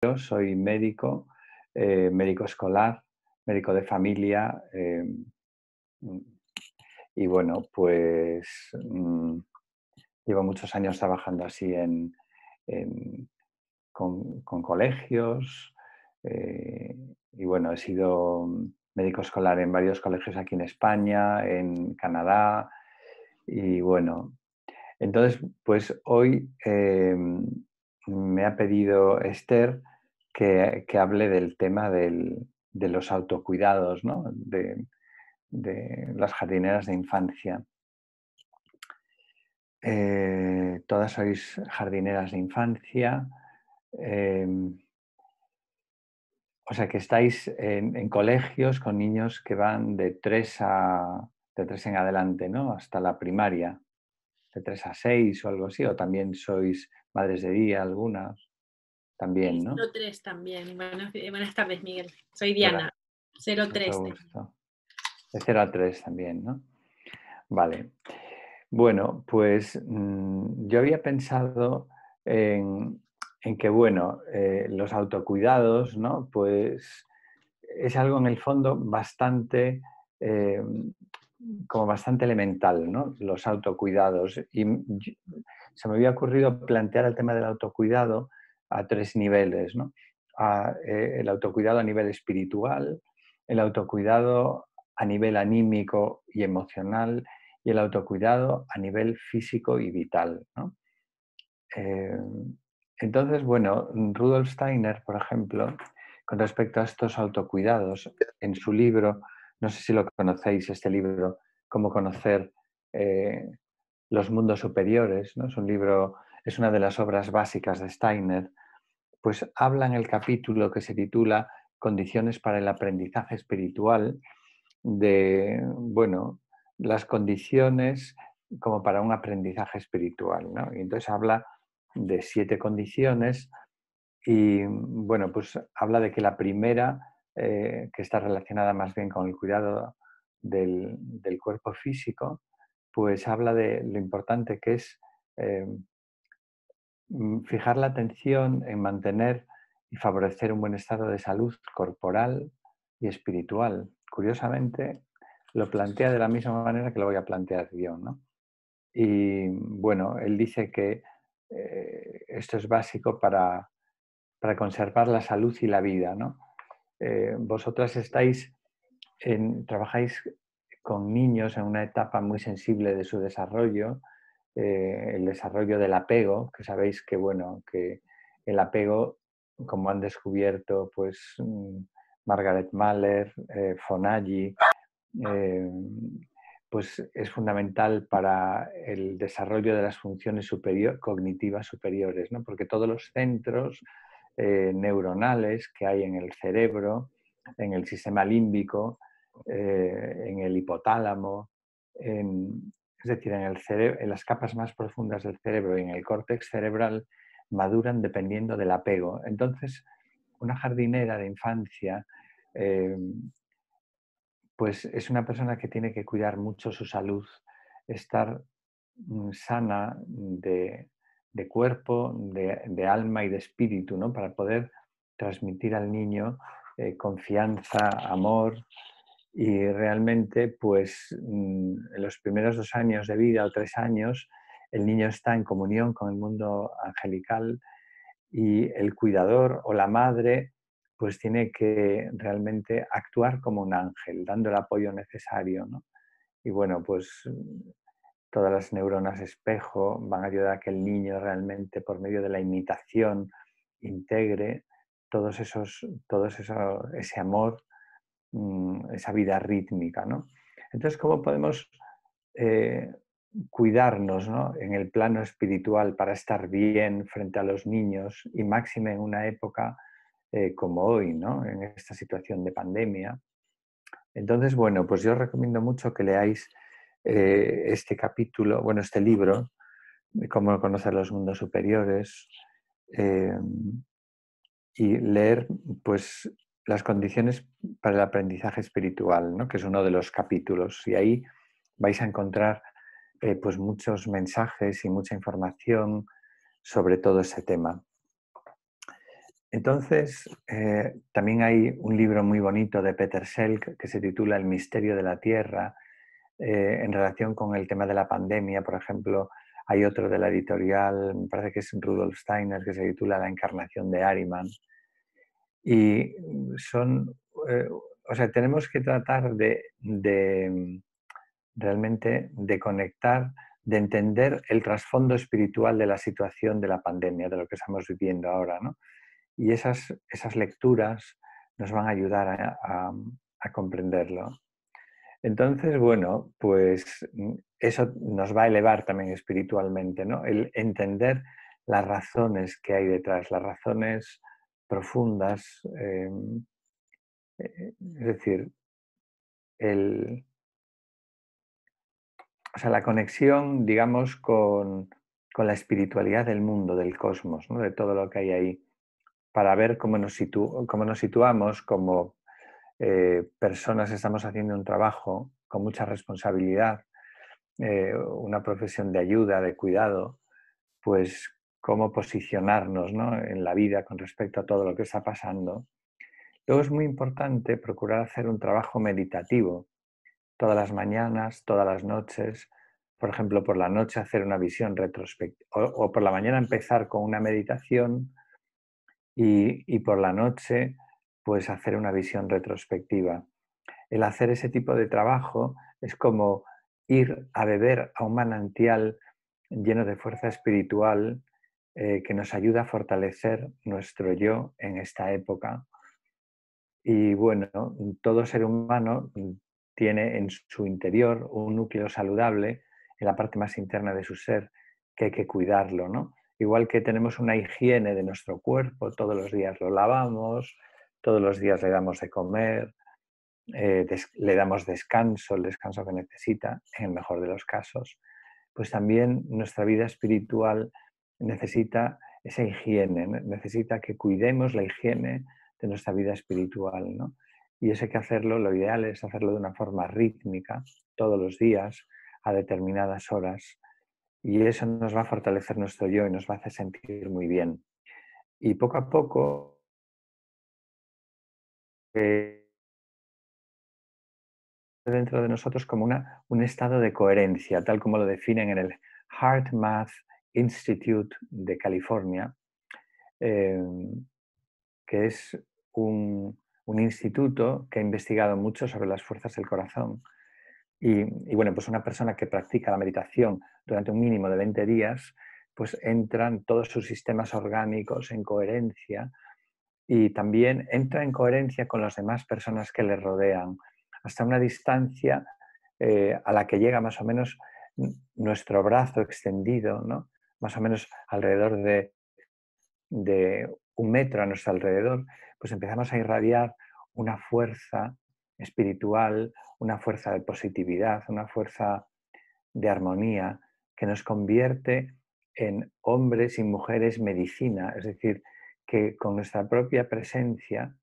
Yo soy médico, médico escolar, médico de familia, mm, y bueno, pues llevo muchos años trabajando así en- con colegios, y bueno, he sido médico escolar en varios colegios aquí en España, en Canadá, y bueno, entonces, pues hoy me ha pedido Esther que hable del tema de los autocuidados, ¿no? De las jardineras de infancia. Todas sois jardineras de infancia, eh, o sea que estáis en colegios con niños que van de 3 en adelante, ¿no? Hasta la primaria, de 3 a 6 o algo así, o también sois madres de día algunas, también, ¿no? 03 también. Buenas tardes, Miguel. Soy Buenas, Diana. 03. mucho gusto. De 0 a 3 también, ¿no? Vale. Bueno, pues yo había pensado en, en que, bueno, los autocuidados, ¿no? Pues es algo en el fondo bastante, eh, como bastante elemental, ¿no? Los autocuidados. Se me había ocurrido plantear el tema del autocuidado a 3 niveles, ¿no? El autocuidado a nivel espiritual, el autocuidado a nivel anímico y emocional y el autocuidado a nivel físico y vital, ¿no? Eh, entonces, bueno, Rudolf Steiner, por ejemplo, con respecto a estos autocuidados, en su libro, no sé si lo conocéis, este libro, Cómo conocer eh, los mundos superiores, ¿no? Es un libro, es una de las obras básicas de Steiner, pues habla en el capítulo que se titula Condiciones para el aprendizaje espiritual de, bueno, las condiciones como para un aprendizaje espiritual, ¿no? Y entonces habla de 7 condiciones y, bueno, pues habla de que la primera, que está relacionada más bien con el cuidado del cuerpo físico, pues habla de lo importante que es eh, fijar la atención en mantener y favorecer un buen estado de salud corporal y espiritual. Curiosamente, lo plantea de la misma manera que lo voy a plantear yo, ¿no? Y bueno, él dice que esto es básico para conservar la salud y la vida, ¿no? Vosotras trabajáis con niños en una etapa muy sensible de su desarrollo, el desarrollo del apego, que sabéis que, bueno, que el apego, como han descubierto, pues Margaret Mahler, Fonagy, eh, pues es fundamental para el desarrollo de las funciones cognitivas superiores, ¿no? Porque todos los centros neuronales que hay en el cerebro, en el sistema límbico, en el hipotálamo, es decir, en las capas más profundas del cerebro y en el córtex cerebral, maduran dependiendo del apego. Entonces, una jardinera de infancia eh, pues es una persona que tiene que cuidar mucho su salud, estar sana de cuerpo, de alma y de espíritu, ¿no? Para poder transmitir al niño confianza, amor y realmente, pues en los primeros 2 años de vida o 3 años, el niño está en comunión con el mundo angelical y el cuidador o la madre pues tiene que realmente actuar como un ángel, dando el apoyo necesario, ¿no? Y bueno, pues todas las neuronas espejo van a ayudar a que el niño realmente por medio de la imitación integre ese amor, esa vida rítmica, ¿no? Entonces, ¿cómo podemos eh, cuidarnos, ¿no? En el plano espiritual para estar bien frente a los niños y máxime en una época como hoy, ¿no? En esta situación de pandemia? Entonces, bueno, pues yo os recomiendo mucho que leáis este capítulo, bueno, este libro, de cómo conocer los mundos superiores, eh, y leer, pues, las condiciones para el aprendizaje espiritual, ¿no? Que es uno de los capítulos. Y ahí vais a encontrar pues muchos mensajes y mucha información sobre todo ese tema. Entonces, también hay un libro muy bonito de Peter Selk que se titula El misterio de la Tierra, en relación con el tema de la pandemia. Por ejemplo, hay otro de la editorial, me parece que es Rudolf Steiner, que se titula La encarnación de Ahriman. Y son, o sea, tenemos que tratar de realmente de conectar, de entender el trasfondo espiritual de la situación de la pandemia, de lo que estamos viviendo ahora, ¿no? Y esas lecturas nos van a ayudar a comprenderlo. Entonces, bueno, pues eso nos va a elevar también espiritualmente, ¿no? El entender las razones que hay detrás, las razones profundas, es decir, el, o sea, la conexión, digamos, con la espiritualidad del mundo, del cosmos, ¿no? De todo lo que hay ahí, para ver cómo cómo nos situamos como personas que estamos haciendo un trabajo con mucha responsabilidad, una profesión de ayuda, de cuidado, pues cómo posicionarnos, ¿no?, en la vida con respecto a todo lo que está pasando. Luego es muy importante procurar hacer un trabajo meditativo todas las mañanas, todas las noches. Por ejemplo, por la noche hacer una visión retrospectiva, o por la mañana empezar con una meditación y por la noche pues hacer una visión retrospectiva. El hacer ese tipo de trabajo es como ir a beber a un manantial lleno de fuerza espiritual, que nos ayuda a fortalecer nuestro yo en esta época. Y bueno, todo ser humano tiene en su interior un núcleo saludable en la parte más interna de su ser, que hay que cuidarlo, ¿no? Igual que tenemos una higiene de nuestro cuerpo, todos los días lo lavamos, todos los días le damos de comer, le damos descanso, el descanso que necesita, en el mejor de los casos, pues también nuestra vida espiritual necesita esa higiene, necesita que cuidemos la higiene de nuestra vida espiritual, ¿no? Y eso hay que hacerlo, lo ideal es hacerlo de una forma rítmica, todos los días, a determinadas horas, y eso nos va a fortalecer nuestro yo y nos va a hacer sentir muy bien. Y poco a poco, eh, dentro de nosotros como un estado de coherencia, tal como lo definen en el Heart Math Institute de California, eh, que es un instituto que ha investigado mucho sobre las fuerzas del corazón. Y bueno, pues una persona que practica la meditación durante un mínimo de 20 días, pues entran todos sus sistemas orgánicos en coherencia y también entra en coherencia con las demás personas que le rodean, hasta una distancia a la que llega más o menos nuestro brazo extendido, ¿no? Más o menos alrededor de 1 metro a nuestro alrededor, pues empezamos a irradiar una fuerza espiritual, una fuerza de positividad, una fuerza de armonía que nos convierte en hombres y mujeres medicina, es decir, que con nuestra propia presencia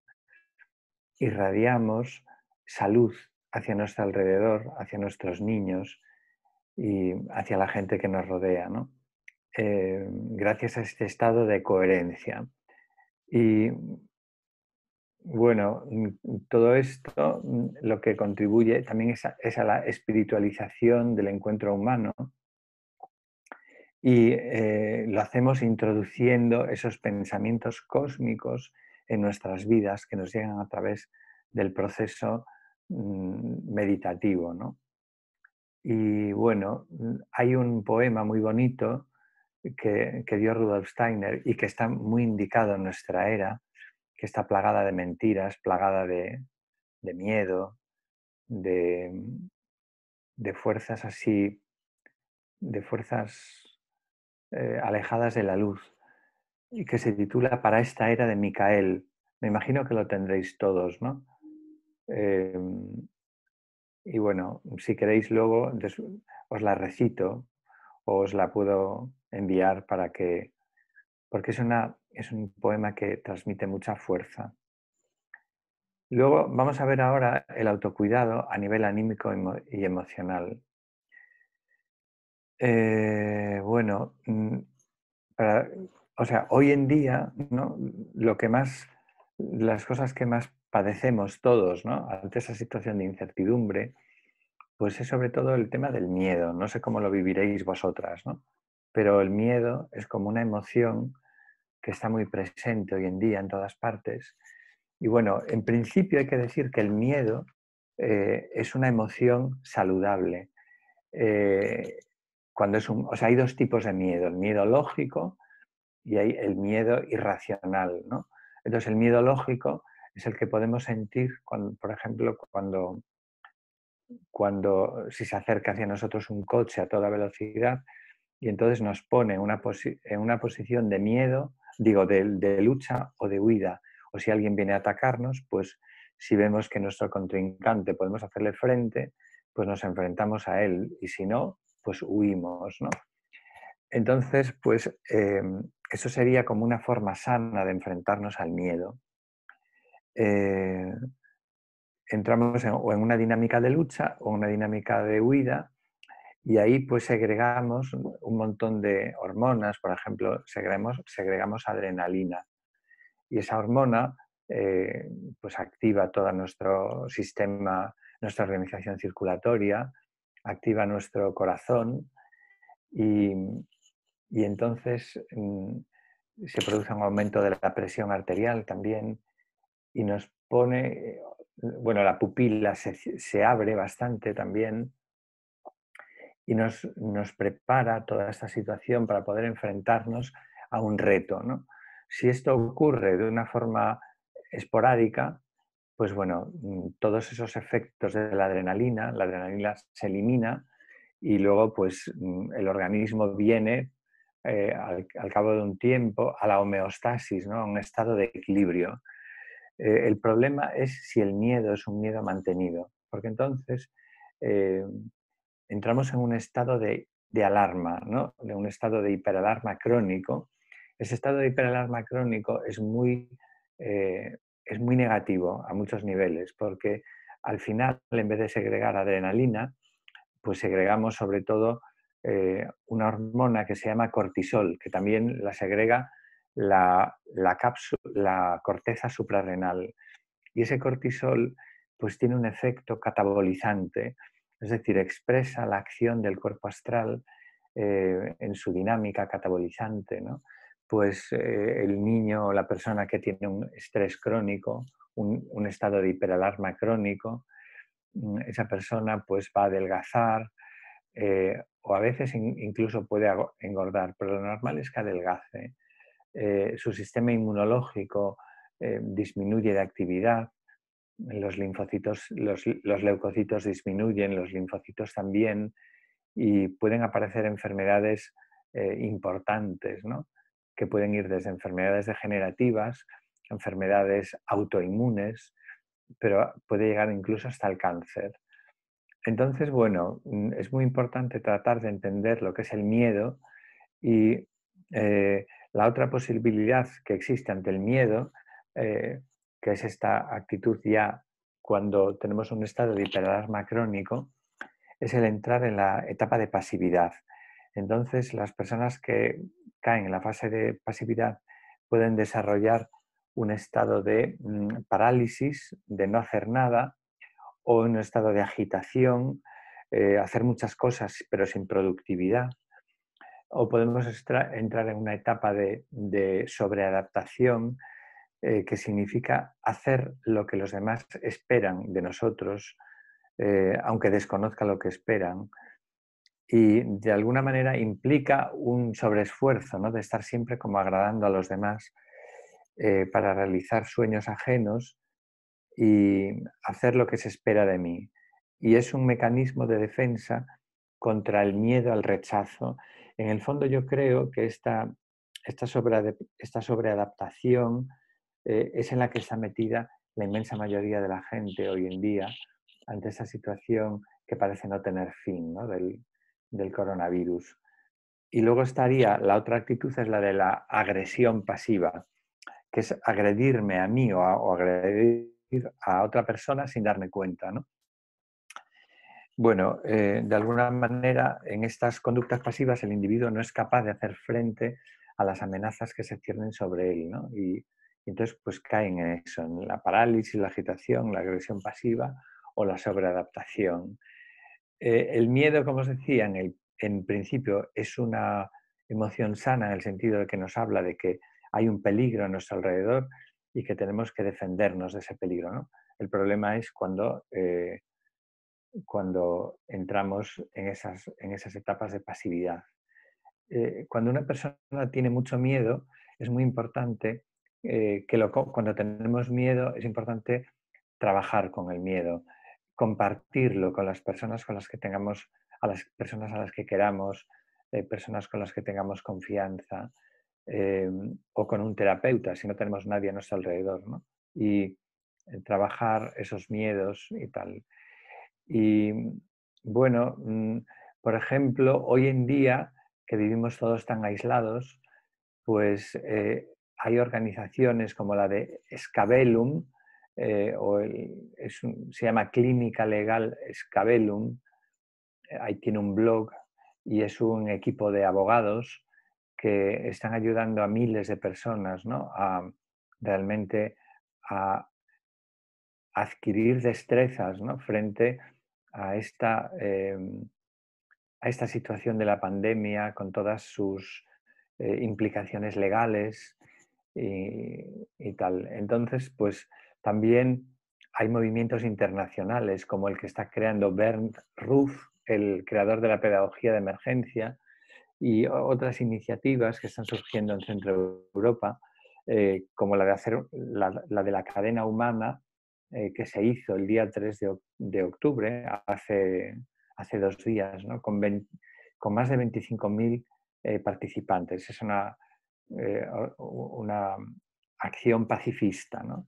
irradiamos salud hacia nuestro alrededor, hacia nuestros niños y hacia la gente que nos rodea, ¿no? Gracias a este estado de coherencia. Y bueno, todo esto lo que contribuye también es a la espiritualización del encuentro humano y lo hacemos introduciendo esos pensamientos cósmicos en nuestras vidas que nos llegan a través del proceso meditativo, ¿no? Y bueno, hay un poema muy bonito que dio Rudolf Steiner y que está muy indicado en nuestra era, que está plagada de mentiras, plagada de miedo, de, de fuerzas así, de fuerzas alejadas de la luz, y que se titula Para esta era de Micael. Me imagino que lo tendréis todos, ¿no? Eh, y bueno, si queréis luego os la recito o os la puedo enviar para que, porque es un poema que transmite mucha fuerza. Luego vamos a ver ahora el autocuidado a nivel anímico y emocional. Bueno, o sea, hoy en día, ¿no? Las cosas que más padecemos todos, ¿no? Ante esa situación de incertidumbre, pues es sobre todo el tema del miedo. No sé cómo lo viviréis vosotras, ¿no? Pero el miedo es como una emoción que está muy presente hoy en día en todas partes. Y bueno, en principio hay que decir que el miedo es una emoción saludable. Eh, o sea, hay dos tipos de miedo, el miedo lógico y hay el miedo irracional, ¿no? Entonces, el miedo lógico es el que podemos sentir, cuando, por ejemplo, cuando si se acerca hacia nosotros un coche a toda velocidad y entonces nos pone en una posición de miedo, digo, de lucha o de huida. O si alguien viene a atacarnos, pues si vemos que nuestro contrincante podemos hacerle frente, pues nos enfrentamos a él y si no, pues huimos, ¿no? Entonces, pues eso sería como una forma sana de enfrentarnos al miedo. Eh, entramos o en una dinámica de lucha o una dinámica de huida y ahí pues segregamos un montón de hormonas, por ejemplo, segregamos adrenalina y esa hormona pues activa todo nuestro sistema, nuestra organización circulatoria, activa nuestro corazón y, y entonces se produce un aumento de la presión arterial también y nos pone, bueno, la pupila se abre bastante también y nos prepara toda esta situación para poder enfrentarnos a un reto, ¿no? Si esto ocurre de una forma esporádica, pues bueno, todos esos efectos de la adrenalina se elimina y luego pues el organismo viene al cabo de un tiempo a la homeostasis, ¿no? A un estado de equilibrio. El problema es si el miedo es un miedo mantenido, porque entonces eh, entramos en un estado de alarma, ¿no? De un estado de hiperalarma crónico. Ese estado de hiperalarma crónico es muy negativo a muchos niveles, porque al final, en vez de segregar adrenalina, pues segregamos sobre todo una hormona que se llama cortisol, que también la segrega la corteza suprarrenal. Y ese cortisol pues tiene un efecto catabolizante, es decir, expresa la acción del cuerpo astral en su dinámica catabolizante, ¿no? Pues el niño o la persona que tiene un estrés crónico, un estado de hiperalarma crónico, esa persona pues va a adelgazar o a veces incluso puede engordar, pero lo normal es que adelgace. Su sistema inmunológico disminuye de actividad, los linfocitos, los leucocitos disminuyen, los linfocitos también, y pueden aparecer enfermedades importantes, ¿no? Que pueden ir desde enfermedades degenerativas, enfermedades autoinmunes, pero puede llegar incluso hasta el cáncer. Entonces, bueno, es muy importante tratar de entender lo que es el miedo y la otra posibilidad que existe ante el miedo, que es esta actitud ya cuando tenemos un estado de hiperalarma crónico, es el entrar en la etapa de pasividad. Entonces, las personas que caen en la fase de pasividad pueden desarrollar un estado de parálisis, de no hacer nada, o en un estado de agitación, hacer muchas cosas pero sin productividad. O podemos entrar en una etapa de sobreadaptación, que significa hacer lo que los demás esperan de nosotros, aunque desconozca lo que esperan. Y de alguna manera implica un sobreesfuerzo, ¿no? De estar siempre como agradando a los demás para realizar sueños ajenos y hacer lo que se espera de mí. Y es un mecanismo de defensa contra el miedo al rechazo. En el fondo yo creo que esta sobreadaptación es en la que está metida la inmensa mayoría de la gente hoy en día ante esa situación que parece no tener fin, ¿no? Del coronavirus. Y luego estaría, la otra actitud es la de la agresión pasiva, que es agredirme a mí o agredir a otra persona sin darme cuenta, ¿no? Bueno, de alguna manera, en estas conductas pasivas el individuo no es capaz de hacer frente a las amenazas que se ciernen sobre él, ¿no? Y entonces pues caen en eso, en la parálisis, la agitación, la agresión pasiva o la sobreadaptación. El miedo, como os decía, en principio es una emoción sana en el sentido de que nos habla de que hay un peligro a nuestro alrededor y que tenemos que defendernos de ese peligro, ¿no? El problema es cuando entramos en esas etapas de pasividad. Cuando una persona tiene mucho miedo, es muy importante cuando tenemos miedo, es importante trabajar con el miedo, compartirlo con las personas con las que tengamos, a las personas a las que queramos, personas con las que tengamos confianza, o con un terapeuta si no tenemos nadie a nuestro alrededor, ¿no? Y trabajar esos miedos y tal. Y bueno, por ejemplo, hoy en día que vivimos todos tan aislados, pues hay organizaciones como la de Scabellum, se llama Clínica Legal Scabellum, ahí tiene un blog y es un equipo de abogados que están ayudando a miles de personas, ¿no? A realmente a adquirir destrezas, ¿no? Frente a esta situación de la pandemia con todas sus implicaciones legales y tal. Entonces, pues también hay movimientos internacionales como el que está creando Bernd Ruff, el creador de la pedagogía de emergencia, y otras iniciativas que están surgiendo en Centro Europa, como la de hacer la de la cadena humana, que se hizo el día 3 de octubre, hace 2 días, ¿no? Con más de 25.000 participantes. Es una acción pacifista, ¿no?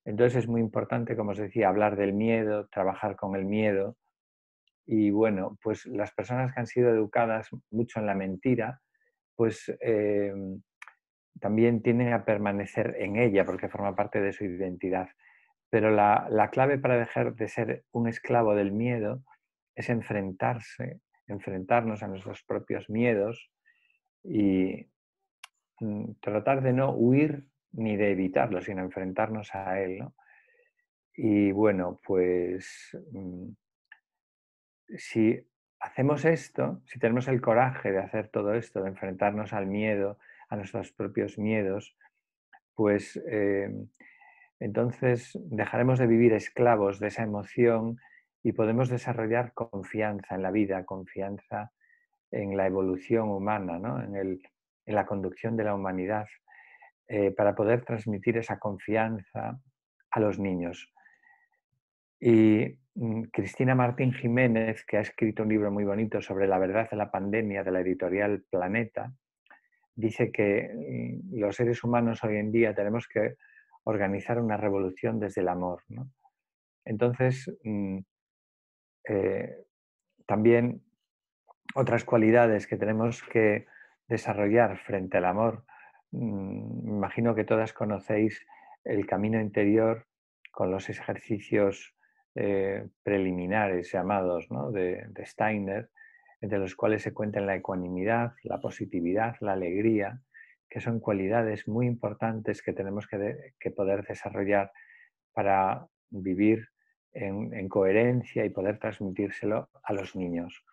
Entonces es muy importante, como os decía, hablar del miedo, trabajar con el miedo. Y bueno, pues las personas que han sido educadas mucho en la mentira, pues también tienden a permanecer en ella porque forma parte de su identidad. Pero la clave para dejar de ser un esclavo del miedo es enfrentarnos a nuestros propios miedos y tratar de no huir ni de evitarlo, sino enfrentarnos a él, ¿no? Y bueno, pues si hacemos esto, si tenemos el coraje de hacer todo esto, de enfrentarnos al miedo, a nuestros propios miedos, pues entonces dejaremos de vivir esclavos de esa emoción y podemos desarrollar confianza en la vida, confianza en la evolución humana, ¿no? En la conducción de la humanidad, para poder transmitir esa confianza a los niños. Y Cristina Martín Jiménez, que ha escrito un libro muy bonito sobre la verdad de la pandemia de la editorial Planeta, dice que los seres humanos hoy en día tenemos que organizar una revolución desde el amor, ¿no? Entonces, también otras cualidades que tenemos que desarrollar frente al amor, me imagino que todas conocéis el camino interior con los ejercicios preliminares llamados, ¿no? de Steiner, entre los cuales se cuentan la ecuanimidad, la positividad, la alegría, que son cualidades muy importantes que tenemos que poder desarrollar para vivir en coherencia y poder transmitírselo a los niños.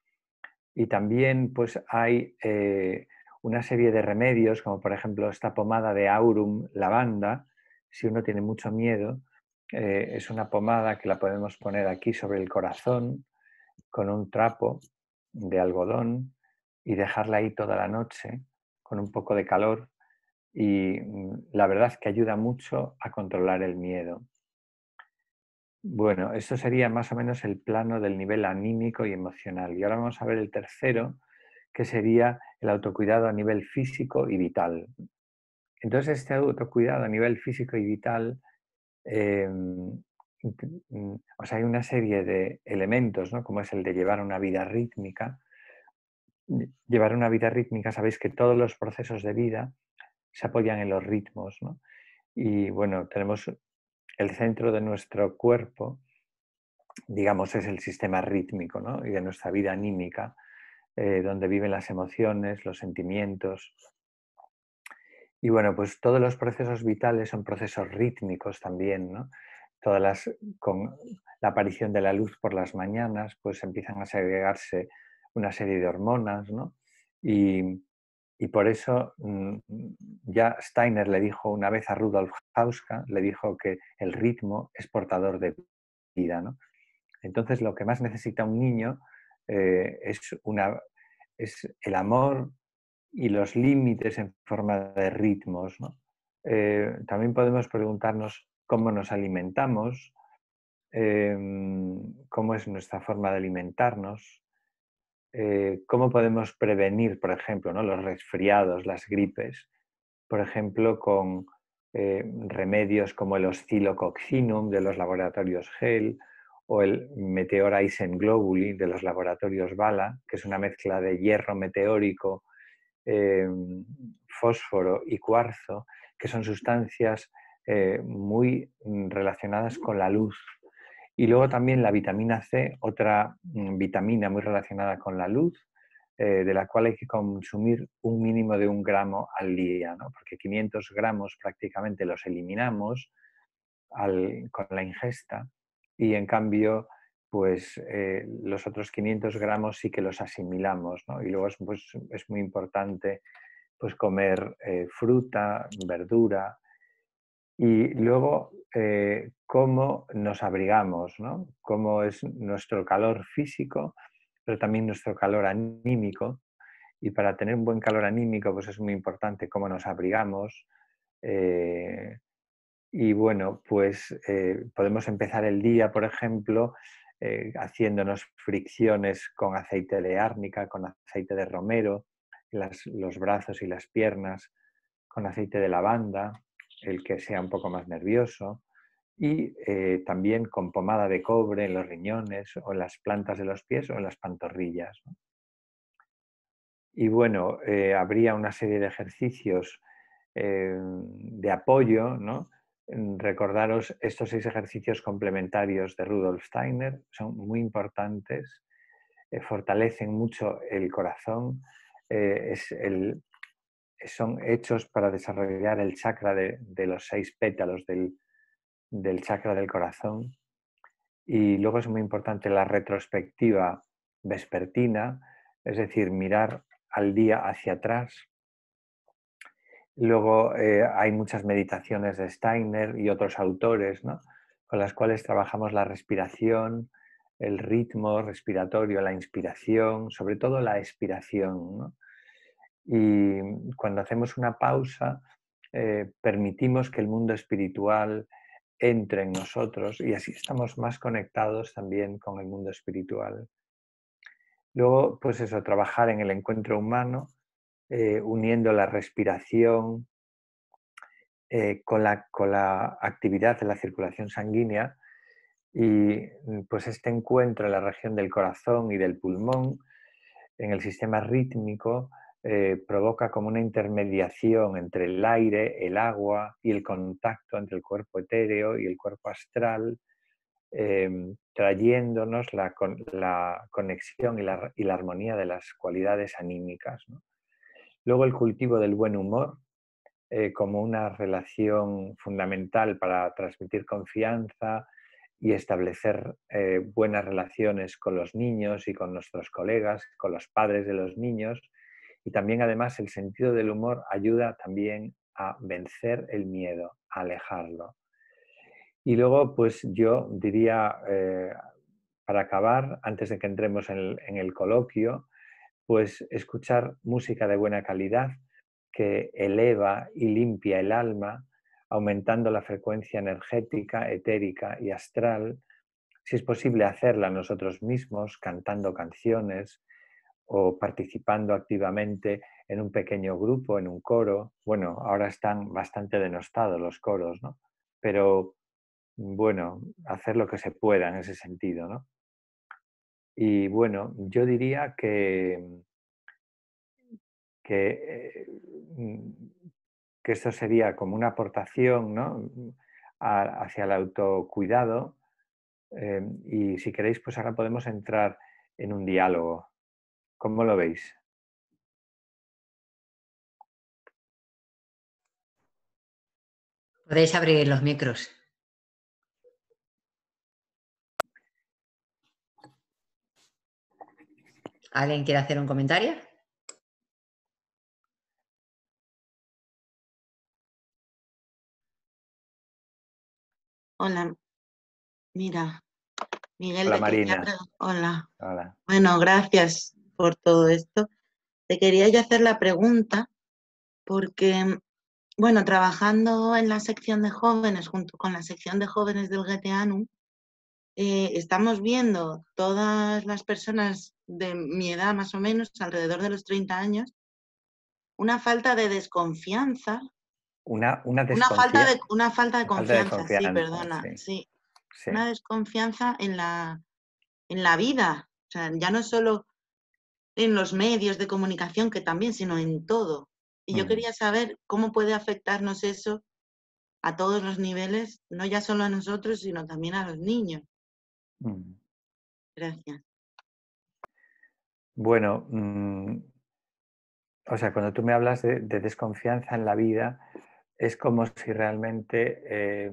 Y también pues hay una serie de remedios, como por ejemplo esta pomada de Aurum lavanda. Si uno tiene mucho miedo, es una pomada que la podemos poner aquí sobre el corazón con un trapo de algodón y dejarla ahí toda la noche con un poco de calor, y la verdad es que ayuda mucho a controlar el miedo. Bueno, esto sería más o menos el plano del nivel anímico y emocional. Y ahora vamos a ver el tercero, que sería el autocuidado a nivel físico y vital. Entonces, este autocuidado a nivel físico y vital, o sea, hay una serie de elementos, ¿no? Como es el de llevar una vida rítmica. Llevar una vida rítmica, sabéis que todos los procesos de vida se apoyan en los ritmos, ¿no? Y bueno, tenemos el centro de nuestro cuerpo, digamos, es el sistema rítmico, ¿no? Y de nuestra vida anímica, donde viven las emociones, los sentimientos. Y bueno, pues todos los procesos vitales son procesos rítmicos también, ¿no? Con la aparición de la luz por las mañanas, pues empiezan a segregarse una serie de hormonas, ¿no? Y, y por eso ya Steiner le dijo una vez a Rudolf Hauska, le dijo que el ritmo es portador de vida, ¿no? Entonces lo que más necesita un niño eh, es, es el amor y los límites en forma de ritmos, ¿no? También podemos preguntarnos cómo nos alimentamos, cómo es nuestra forma de alimentarnos, cómo podemos prevenir, por ejemplo, ¿no? los resfriados, las gripes, por ejemplo, con remedios como el Oscillococcinum de los laboratorios Gel o el Meteora Globuli de los laboratorios Bala, que es una mezcla de hierro meteórico, eh, fósforo y cuarzo, que son sustancias muy relacionadas con la luz. Y luego también la vitamina C, otra vitamina muy relacionada con la luz, de la cual hay que consumir un mínimo de 1 gramo al día, ¿no? Porque 500 gramos prácticamente los eliminamos con la ingesta y en cambio pues los otros 500 gramos sí que los asimilamos, ¿no? Y luego pues, es muy importante pues comer fruta, verdura y luego cómo nos abrigamos, ¿no? Cómo es nuestro calor físico, pero también nuestro calor anímico. Y para tener un buen calor anímico, pues es muy importante cómo nos abrigamos. eh, y bueno, pues podemos empezar el día, por ejemplo, haciéndonos fricciones con aceite de árnica, con aceite de romero, los brazos y las piernas, con aceite de lavanda, el que sea un poco más nervioso, y también con pomada de cobre en los riñones o en las plantas de los pies o en las pantorrillas, ¿no? Y bueno, habría una serie de ejercicios de apoyo, ¿no? Recordaros estos 6 ejercicios complementarios de Rudolf Steiner, son muy importantes, fortalecen mucho el corazón, eh, es el, son hechos para desarrollar el chakra de los 6 pétalos del chakra del corazón. Y luego es muy importante la retrospectiva vespertina, es decir, mirar al día hacia atrás. Luego hay muchas meditaciones de Steiner y otros autores, ¿no? Con las cuales trabajamos la respiración, el ritmo respiratorio, la inspiración, sobre todo la expiración, ¿no? Y cuando hacemos una pausa, permitimos que el mundo espiritual entre en nosotros y así estamos más conectados también con el mundo espiritual. Luego, pues eso, trabajar en el encuentro humano, uniendo la respiración con la actividad de la circulación sanguínea y pues este encuentro en la región del corazón y del pulmón, en el sistema rítmico, provoca como una intermediación entre el aire, el agua y el contacto entre el cuerpo etéreo y el cuerpo astral, trayéndonos la conexión y la armonía de las cualidades anímicas, ¿no? Luego el cultivo del buen humor como una relación fundamental para transmitir confianza y establecer buenas relaciones con los niños y con nuestros colegas, con los padres de los niños. Y también además el sentido del humor ayuda también a vencer el miedo, a alejarlo. Y luego, pues yo diría, para acabar, antes de que entremos en el coloquio, pues escuchar música de buena calidad que eleva y limpia el alma, aumentando la frecuencia energética, etérica y astral. Si es posible hacerla nosotros mismos, cantando canciones o participando activamente en un pequeño grupo, en un coro. Bueno, ahora están bastante denostados los coros, ¿no? Pero bueno, hacer lo que se pueda en ese sentido, ¿no? Y bueno, yo diría que, que esto sería como una aportación, ¿no? Hacia el autocuidado. Y si queréis, pues ahora podemos entrar en un diálogo. ¿Cómo lo veis? Podéis abrir los micros. ¿Alguien quiere hacer un comentario? Hola, mira, Miguel, Hola te quería Marina. Hola. Hola. Bueno, gracias por todo esto. Te quería yo hacer la pregunta porque, bueno, trabajando en la sección de jóvenes, junto con la sección de jóvenes del Goetheanum, estamos viendo todas las personas de mi edad, más o menos, alrededor de los 30 años, una falta de desconfianza. Una Una falta de falta de confianza, sí, confianza, perdona, sí. sí. Sí. Una desconfianza en la vida. O sea, ya no solo en los medios de comunicación, que también, sino en todo. Y yo quería saber cómo puede afectarnos eso a todos los niveles, no ya solo a nosotros, sino también a los niños. Gracias. Bueno, o sea, cuando tú me hablas de desconfianza en la vida, es como si realmente,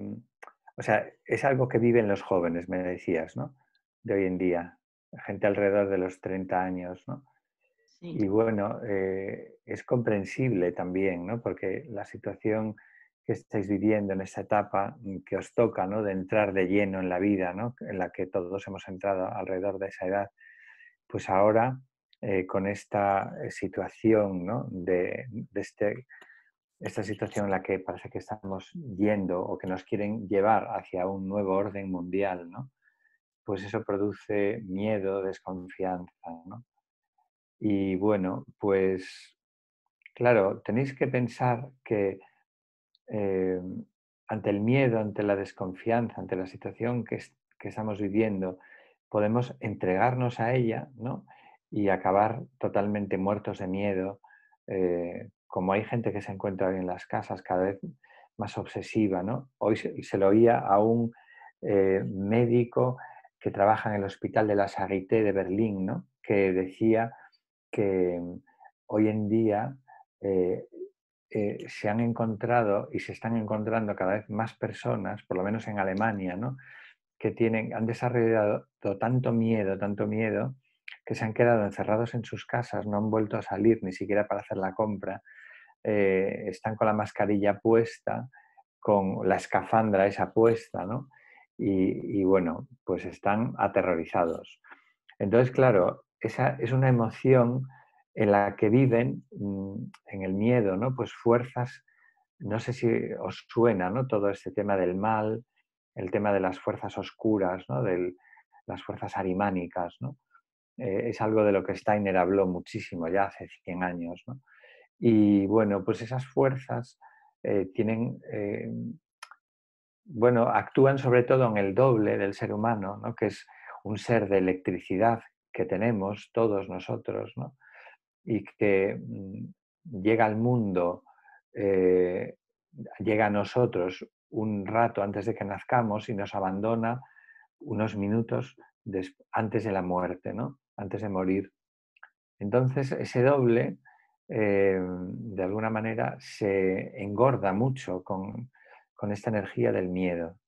o sea, es algo que viven los jóvenes, me decías, ¿no? De hoy en día, gente alrededor de los 30 años, ¿no? Sí. Y bueno, es comprensible también, ¿no? Porque la situación que estáis viviendo en esta etapa que os toca, ¿no? De entrar de lleno en la vida, ¿no? En la que todos hemos entrado alrededor de esa edad, pues ahora con esta situación, ¿no? Esta situación en la que parece que estamos yendo o que nos quieren llevar hacia un nuevo orden mundial, ¿no? Pues eso produce miedo, desconfianza, ¿no? Y bueno, pues claro, tenéis que pensar que eh, ante el miedo, ante la desconfianza, ante la situación que estamos viviendo, podemos entregarnos a ella, ¿no? Y acabar totalmente muertos de miedo. Como hay gente que se encuentra hoy en las casas cada vez más obsesiva, ¿no? Hoy se lo oía a un médico que trabaja en el Hospital de la Charité de Berlín, ¿no? Que decía que hoy en día se han encontrado y se están encontrando cada vez más personas, por lo menos en Alemania, ¿no? Que han desarrollado tanto miedo, que se han quedado encerrados en sus casas, no han vuelto a salir ni siquiera para hacer la compra, están con la mascarilla puesta, con la escafandra esa puesta, ¿no? Y bueno, pues están aterrorizados. Entonces, claro, esa es una emoción en la que viven en el miedo, ¿no? Pues fuerzas, no sé si os suena, ¿no? Todo este tema del mal, el tema de las fuerzas oscuras, ¿no? De las fuerzas arimánicas, ¿no? Es algo de lo que Steiner habló muchísimo ya hace 100 años, ¿no? Y bueno, pues esas fuerzas tienen, bueno, actúan sobre todo en el doble del ser humano, ¿no? Que es un ser de electricidad que tenemos todos nosotros, ¿no? Y que llega al mundo, eh, llega a nosotros un rato antes de que nazcamos y nos abandona unos minutos antes de la muerte, ¿no? Antes de morir. Entonces, ese doble, de alguna manera, se engorda mucho con esta energía del miedo.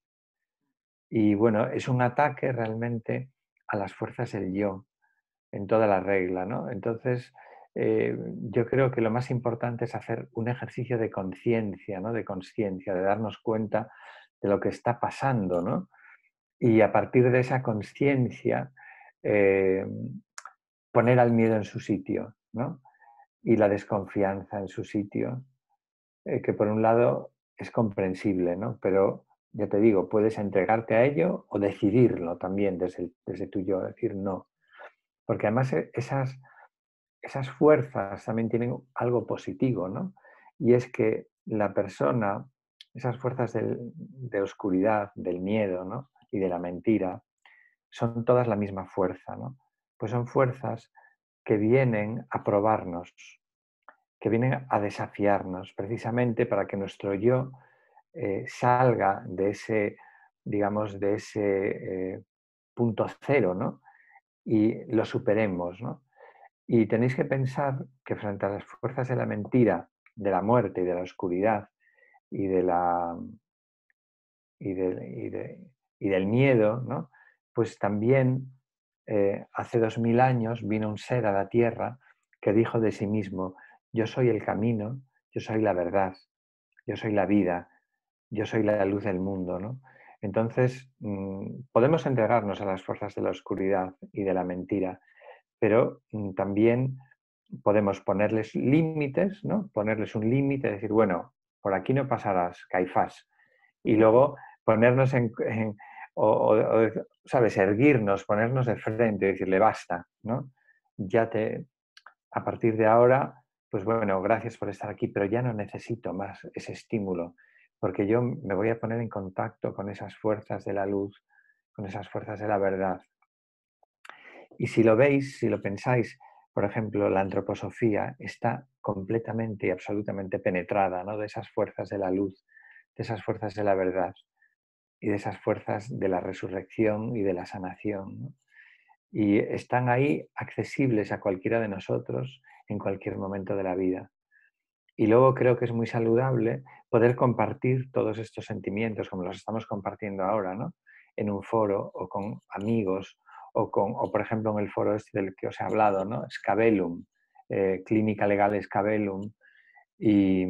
Y bueno, es un ataque realmente a las fuerzas del yo, en toda la regla, ¿no? Entonces, yo creo que lo más importante es hacer un ejercicio de conciencia, ¿no? De conciencia, de darnos cuenta de lo que está pasando, ¿no? Y a partir de esa conciencia, eh, poner al miedo en su sitio, ¿no? Y la desconfianza en su sitio, que por un lado es comprensible, ¿no? Pero ya te digo, puedes entregarte a ello o decidirlo también desde tu yo, decir no. Porque además esas fuerzas también tienen algo positivo, ¿no? Y es que la persona, esas fuerzas de oscuridad, del miedo, ¿no? Y de la mentira, son todas la misma fuerza, ¿no? Pues son fuerzas que vienen a probarnos, que vienen a desafiarnos, precisamente para que nuestro yo salga de ese, digamos, de ese punto cero, ¿no? Y lo superemos, ¿no? Y tenéis que pensar que frente a las fuerzas de la mentira, de la muerte y de la oscuridad y de la y del miedo, ¿no? Pues también hace 2000 años vino un ser a la tierra que dijo de sí mismo: yo soy el camino, yo soy la verdad, yo soy la vida, yo soy la luz del mundo, ¿no? Entonces, podemos entregarnos a las fuerzas de la oscuridad y de la mentira, pero también podemos ponerles límites, ¿no? Ponerles un límite, decir, bueno, por aquí no pasarás, Caifás. Y luego ponernos ¿sabes? Erguirnos, ponernos de frente y decirle, basta, ¿no? A partir de ahora, pues bueno, gracias por estar aquí, pero ya no necesito más ese estímulo, porque yo me voy a poner en contacto con esas fuerzas de la luz, con esas fuerzas de la verdad. Y si lo veis, si lo pensáis, por ejemplo, la antroposofía está completamente y absolutamente penetrada, ¿no? De esas fuerzas de la luz, de esas fuerzas de la verdad y de esas fuerzas de la resurrección y de la sanación, ¿no? Y están ahí accesibles a cualquiera de nosotros en cualquier momento de la vida. Y luego creo que es muy saludable poder compartir todos estos sentimientos como los estamos compartiendo ahora, ¿no? En un foro o con amigos o por ejemplo en el foro este del que os he hablado, ¿no? Scabellum, Clínica Legal Scabellum, y,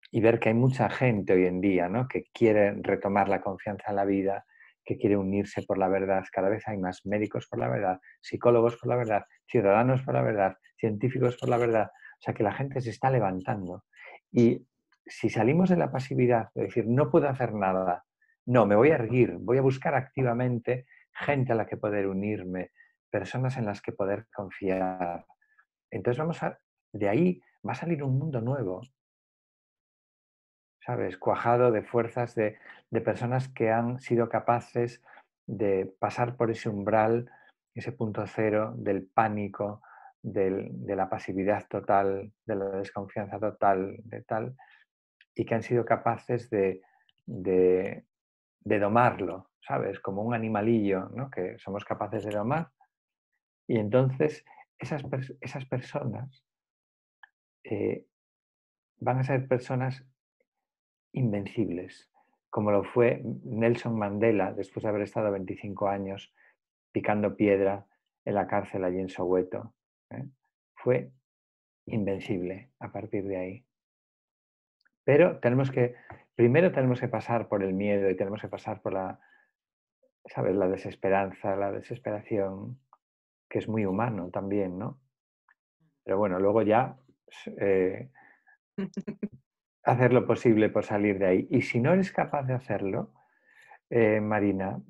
y ver que hay mucha gente hoy en día, ¿no? Que quiere retomar la confianza en la vida, que quiere unirse por la verdad. Cada vez hay más médicos por la verdad, psicólogos por la verdad, ciudadanos por la verdad, científicos por la verdad. O sea que la gente se está levantando. Y si salimos de la pasividad, de decir, no puedo hacer nada, no, me voy a erguir, voy a buscar activamente gente a la que poder unirme, personas en las que poder confiar. Entonces de ahí va a salir un mundo nuevo, ¿sabes? Cuajado de fuerzas de personas que han sido capaces de pasar por ese umbral, ese punto cero del pánico, de la pasividad total, de la desconfianza total, de tal, y que han sido capaces de, de domarlo, ¿sabes? Como un animalillo, ¿no? Que somos capaces de domar. Y entonces esas personas van a ser personas invencibles, como lo fue Nelson Mandela después de haber estado 25 años picando piedra en la cárcel allí en Soweto. ¿Eh? Fue invencible a partir de ahí. Pero primero tenemos que pasar por el miedo y tenemos que pasar por ¿sabes? La desesperanza, la desesperación, que es muy humano también, ¿no? Pero bueno, luego ya hacer lo posible por salir de ahí. Y si no eres capaz de hacerlo, Marina,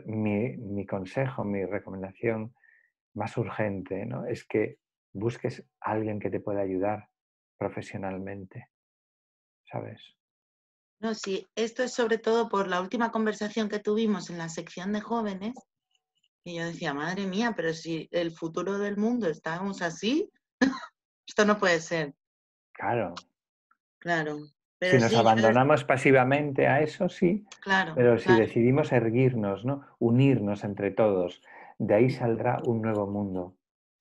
mi consejo, mi recomendación más urgente, ¿no? Es que busques a alguien que te pueda ayudar profesionalmente, ¿sabes? No, sí, esto es sobre todo por la última conversación que tuvimos en la sección de jóvenes, y yo decía, madre mía, pero si el futuro del mundo estamos así, esto no puede ser. Claro. Claro, Si pero nos sí, abandonamos pasivamente a eso, sí, claro, pero si claro. decidimos erguirnos, ¿no? Unirnos entre todos, de ahí saldrá un nuevo mundo,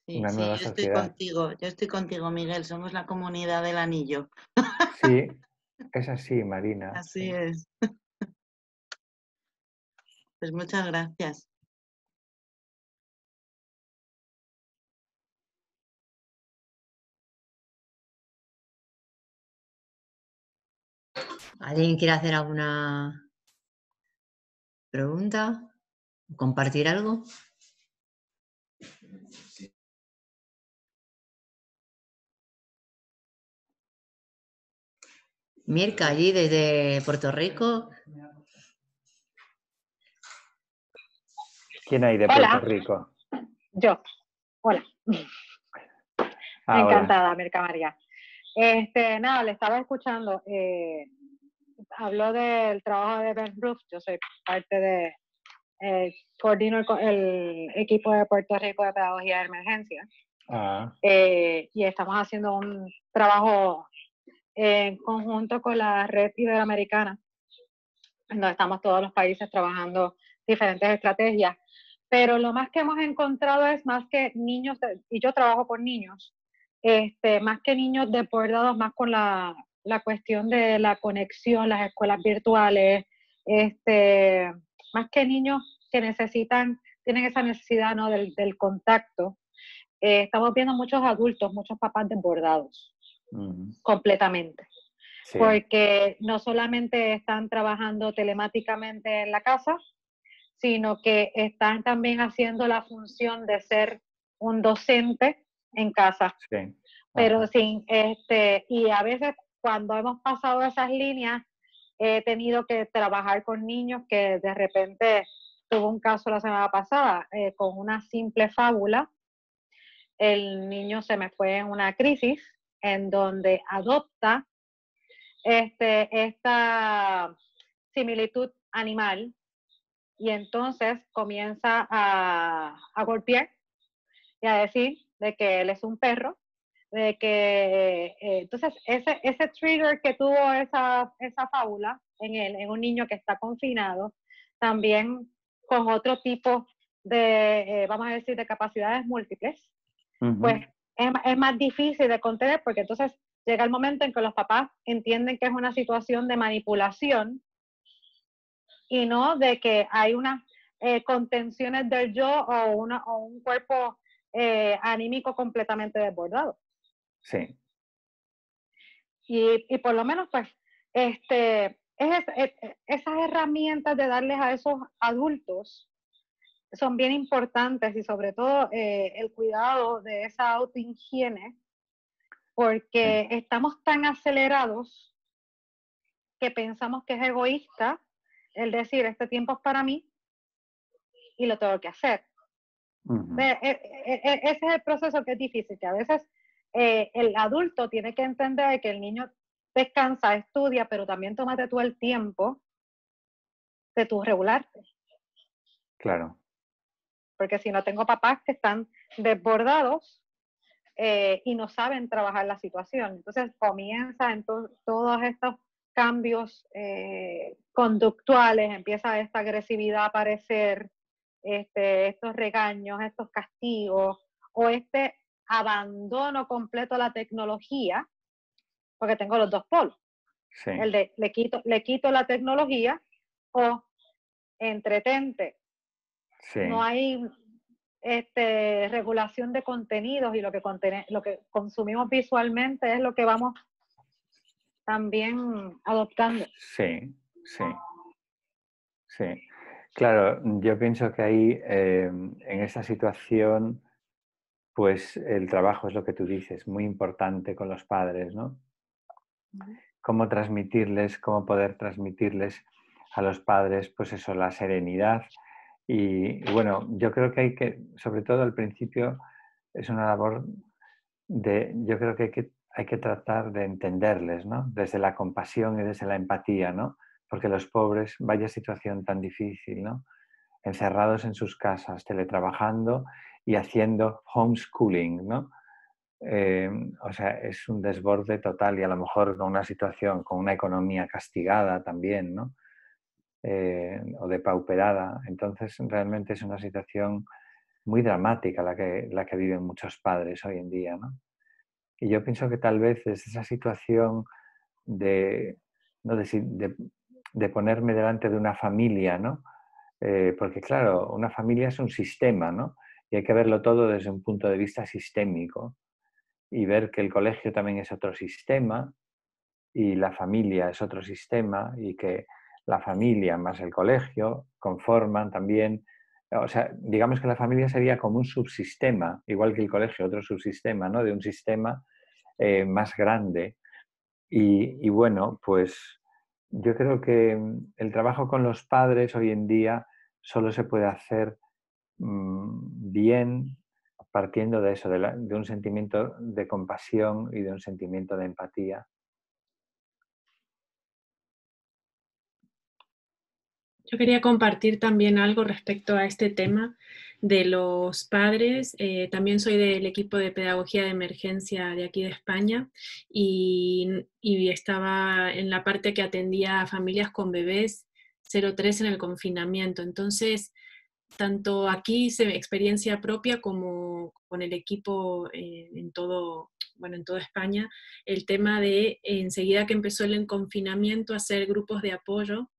Sí, una sí, nueva sociedad. yo estoy contigo, Miguel, somos la comunidad del anillo. Sí, es así, Marina. Así Sí. es. Pues muchas gracias. ¿Alguien quiere hacer alguna pregunta? ¿Compartir algo? Mirka, allí desde Puerto Rico. ¿Quién hay de Hola. Puerto Rico? Yo, hola. Ah, hola. Encantada, Mirka María. Nada, le estaba escuchando. Habló del trabajo de Ben Roof. Yo soy parte de, coordino el equipo de Puerto Rico de Pedagogía de Emergencia. Ah, Y estamos haciendo un trabajo en conjunto con la Red Iberoamericana, donde estamos todos los países trabajando diferentes estrategias. Pero lo más que hemos encontrado es más que niños, y yo trabajo con niños, más que niños desbordados, más con la cuestión de la conexión, las escuelas virtuales, más que niños que tienen esa necesidad, ¿no? del contacto, estamos viendo muchos adultos, muchos papás desbordados, completamente. Sí, Porque no solamente están trabajando telemáticamente en la casa, sino que están también haciendo la función de ser un docente en casa. sí. Pero Ajá. sin, y a veces cuando hemos pasado esas líneas, he tenido que trabajar con niños que de repente, tuve un caso la semana pasada, con una simple fábula, el niño se me fue en una crisis en donde adopta esta similitud animal y entonces comienza a golpear y a decir de que él es un perro, de que entonces ese trigger que tuvo esa fábula en él, en un niño que está confinado, también con otro tipo de, vamos a decir, de capacidades múltiples, pues es más difícil de contener porque entonces llega el momento en que los papás entienden que es una situación de manipulación y no de que hay unas contenciones del yo o un cuerpo anímico completamente desbordado. Sí. Y por lo menos, pues, esas herramientas de darles a esos adultos son bien importantes y sobre todo el cuidado de esa autohigiene, porque estamos tan acelerados que pensamos que es egoísta el decir, este tiempo es para mí y lo tengo que hacer. Ese es el proceso que es difícil, que a veces el adulto tiene que entender que el niño descansa, estudia, pero también tómate tú el tiempo de tú regularte. Claro. Porque si no, tengo papás que están desbordados y no saben trabajar la situación. Entonces comienza en todos estos cambios conductuales, empieza esta agresividad a aparecer, estos regaños, estos castigos, o este abandono completo a la tecnología, porque tengo los dos polos. Sí. El de le quito la tecnología o entretente. Sí. No hay regulación de contenidos y lo que consumimos visualmente es lo que vamos también adoptando. Sí, sí, sí. Claro, yo pienso que ahí, en esa situación, pues el trabajo es lo que tú dices, muy importante con los padres, ¿no? Cómo poder transmitirles a los padres, pues eso, la serenidad. Y bueno, yo creo que hay que, sobre todo al principio, es una labor yo creo que hay que tratar de entenderles, ¿no? Desde la compasión y desde la empatía, ¿no? Porque los pobres, vaya situación tan difícil, ¿no? Encerrados en sus casas, teletrabajando y haciendo homeschooling, ¿no? O sea, es un desborde total y a lo mejor con una situación, con una economía castigada también, ¿no? O depauperada. Entonces, realmente es una situación muy dramática la que viven muchos padres hoy en día, ¿no? Y yo pienso que tal vez es esa situación de, ¿no? de ponerme delante de una familia, ¿no? Porque claro, una familia es un sistema, ¿no? Y hay que verlo todo desde un punto de vista sistémico y ver que el colegio también es otro sistema y la familia es otro sistema y que la familia más el colegio conforman también, o sea, digamos que la familia sería como un subsistema, igual que el colegio, otro subsistema, ¿no? De un sistema más grande. Y bueno, pues yo creo que el trabajo con los padres hoy en día solo se puede hacer bien partiendo de eso, de un sentimiento de compasión y de un sentimiento de empatía. Yo quería compartir también algo respecto a este tema de los padres. También soy del equipo de pedagogía de emergencia de aquí de España y estaba en la parte que atendía a familias con bebés 0-3 en el confinamiento. Entonces, tanto aquí experiencia propia como con el equipo en toda España, el tema de enseguida que empezó el confinamiento hacer grupos de apoyo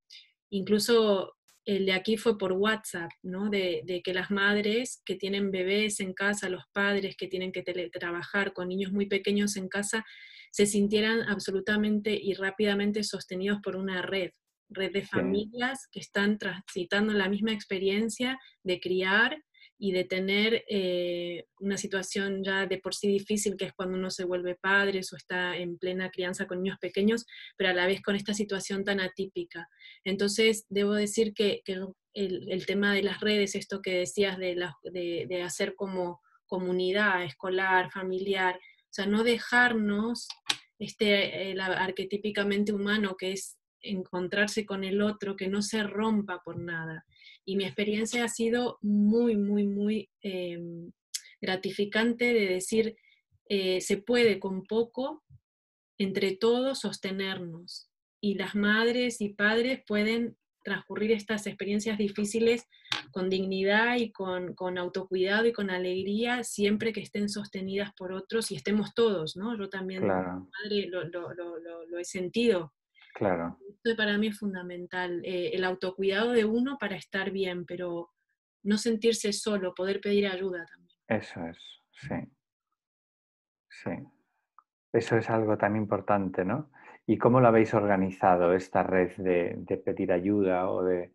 incluso el de aquí fue por WhatsApp, ¿no? De que las madres que tienen bebés en casa, los padres que tienen que teletrabajar con niños muy pequeños en casa, se sintieran absolutamente y rápidamente sostenidos por una red de Sí, familias que están transitando la misma experiencia de criar y de tener una situación ya de por sí difícil, que es cuando uno se vuelve padre o está en plena crianza con niños pequeños, pero a la vez con esta situación tan atípica. Entonces, debo decir que el tema de las redes, esto que decías de hacer como comunidad escolar, familiar, o sea, no dejarnos el arquetípicamente humano que es encontrarse con el otro, que no se rompa por nada. Y mi experiencia ha sido muy, muy, muy gratificante de decir, se puede con poco, entre todos, sostenernos. Y las madres y padres pueden transcurrir estas experiencias difíciles con dignidad y con autocuidado y con alegría, siempre que estén sostenidas por otros y estemos todos, ¿no? Yo también, claro, madre, lo he sentido. claro. Esto para mí es fundamental, el autocuidado de uno para estar bien, pero no sentirse solo, poder pedir ayuda también. Eso es, sí, sí. Eso es algo tan importante, ¿no? ¿Y cómo lo habéis organizado, esta red de pedir ayuda o de...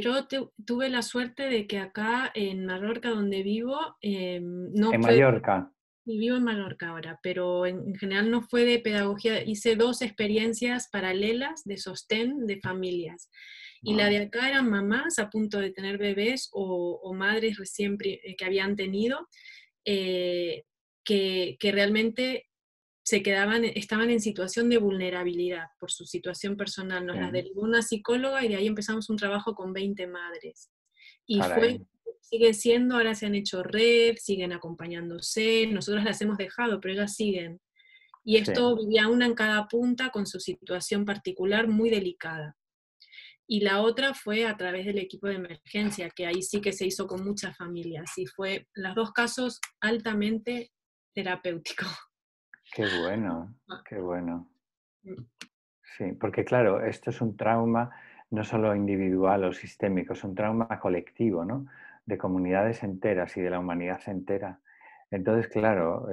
Yo tuve la suerte de que acá en Mallorca, donde vivo, no En fue, Mallorca? y vivo en Mallorca ahora, pero en general no fue de pedagogía, hice 2 experiencias paralelas de sostén de familias. Y la Ah, de acá eran mamás a punto de tener bebés o madres recién que habían tenido, eh, que realmente estaban en situación de vulnerabilidad por su situación personal. Nos las sí, derivó una psicóloga y de ahí empezamos un trabajo con 20 madres. Y caray, sigue siendo, ahora se han hecho red, siguen acompañándose, nosotros las hemos dejado, pero ellas siguen. Y sí, esto vivía una en cada punta con su situación particular muy delicada. Y la otra fue a través del equipo de emergencia, que ahí sí que se hizo con muchas familias. Y fue, los 2 casos, altamente terapéuticos. qué bueno, qué bueno. Sí, porque claro, esto es un trauma no solo individual o sistémico, es un trauma colectivo, ¿no? De comunidades enteras y de la humanidad entera. Entonces, claro,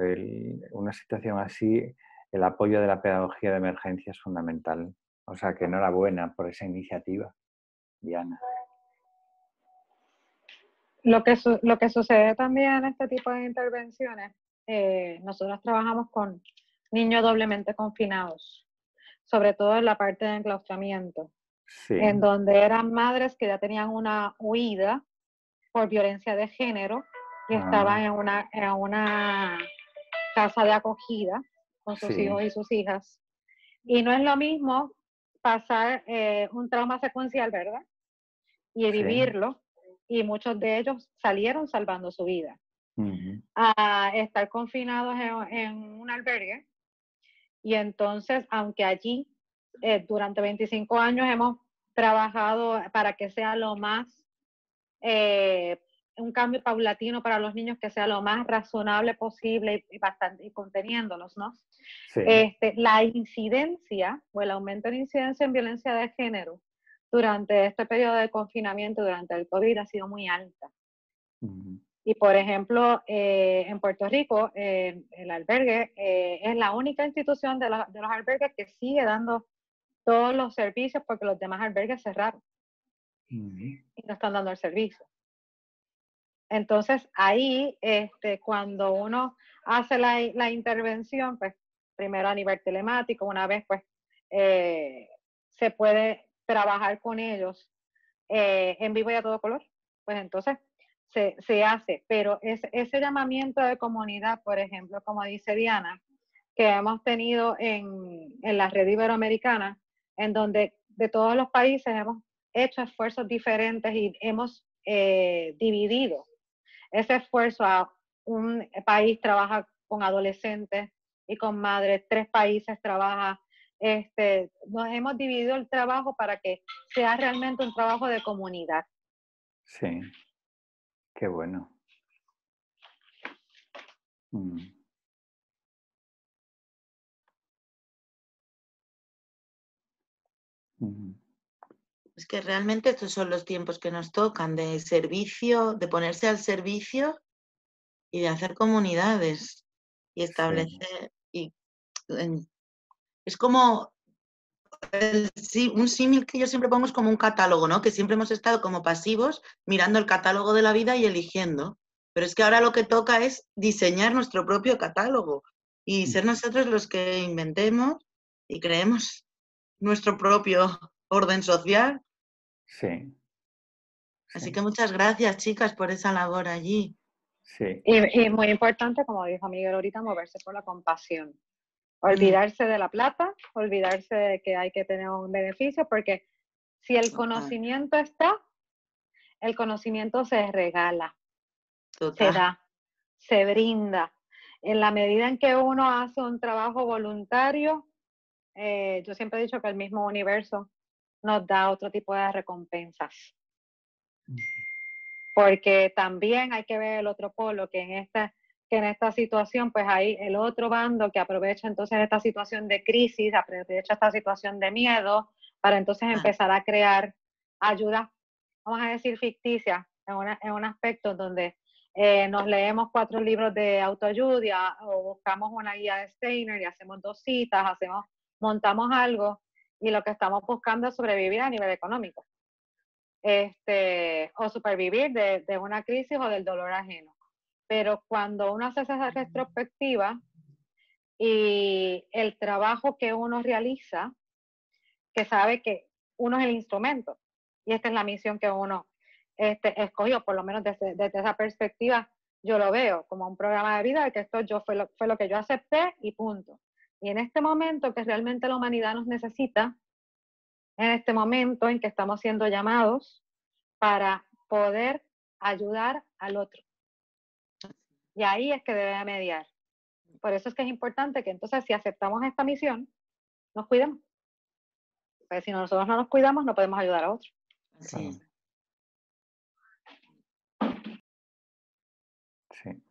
una situación así, el apoyo de la pedagogía de emergencia es fundamental. O sea, que enhorabuena por esa iniciativa, Diana. Lo que sucede también en este tipo de intervenciones, nosotros trabajamos con niños doblemente confinados, sobre todo en la parte de enclaustramiento, en Sí, donde eran madres que ya tenían una huida por violencia de género y estaban ah, en una casa de acogida con sus sí, hijos y sus hijas. Y no es lo mismo pasar un trauma secuencial, ¿verdad? Y sí, vivirlo, y muchos de ellos salieron salvando su vida, ujú, a estar confinados en un albergue. Y entonces, aunque allí durante 25 años hemos trabajado para que sea lo más, eh, un cambio paulatino para los niños, que sea lo más razonable posible y conteniéndolos, ¿no? sí, La incidencia o el aumento en incidencia en violencia de género durante este periodo de confinamiento, durante el COVID, ha sido muy alta. ujú, Y por ejemplo, en Puerto Rico, el albergue es la única institución de los albergues que sigue dando todos los servicios, porque los demás albergues cerraron ujú, y no están dando el servicio. Entonces, ahí, cuando uno hace la intervención, pues primero a nivel telemático, una vez pues se puede trabajar con ellos en vivo y a todo color, pues entonces se hace. Pero ese llamamiento de comunidad, por ejemplo, como dice Diana, que hemos tenido en la red iberoamericana, en donde de todos los países hemos hecho esfuerzos diferentes y hemos dividido ese esfuerzo a un país trabaja con adolescentes y con madres, 3 países trabaja, nos hemos dividido el trabajo para que sea realmente un trabajo de comunidad. sí, qué bueno. Mm, ujú. Es que realmente estos son los tiempos que nos tocan de servicio, de ponerse al servicio y de hacer comunidades y Sí, establecer. Es como un símil que yo siempre pongo, es como un catálogo, ¿no? Que siempre hemos estado como pasivos mirando el catálogo de la vida y eligiendo. Pero es que ahora lo que toca es diseñar nuestro propio catálogo y ser nosotros los que inventemos y creemos nuestro propio orden social. sí, Así sí, que muchas gracias, chicas, por esa labor allí. sí, Y muy importante, como dijo Miguel ahorita, moverse por la compasión. Olvidarse de la plata, olvidarse de que hay que tener un beneficio, porque si el conocimiento está, el conocimiento se regala, Total. se da, se brinda. En la medida en que uno hace un trabajo voluntario, yo siempre he dicho que el mismo universo nos da otro tipo de recompensas. Porque también hay que ver el otro polo, que en esta situación, pues hay el otro bando que aprovecha entonces esta situación de crisis, aprovecha esta situación de miedo, para entonces empezar a crear ayudas, vamos a decir, ficticias, en un aspecto donde nos leemos 4 libros de autoayuda o buscamos una guía de Steiner y hacemos 2 citas, montamos algo y lo que estamos buscando es sobrevivir a nivel económico. O supervivir de una crisis o del dolor ajeno. Pero cuando uno hace esa retrospectiva y el trabajo que uno realiza, que sabe que uno es el instrumento y esta es la misión que uno escogió, por lo menos desde esa perspectiva, yo lo veo como un programa de vida, de que esto fue lo que yo acepté y punto. Y en este momento que realmente la humanidad nos necesita, en este momento en que estamos siendo llamados para poder ayudar al otro. Y ahí es que debe mediar. Por eso es que es importante que entonces si aceptamos esta misión, nos cuidemos. Porque si nosotros no nos cuidamos, no podemos ayudar a otro. Así es. sí.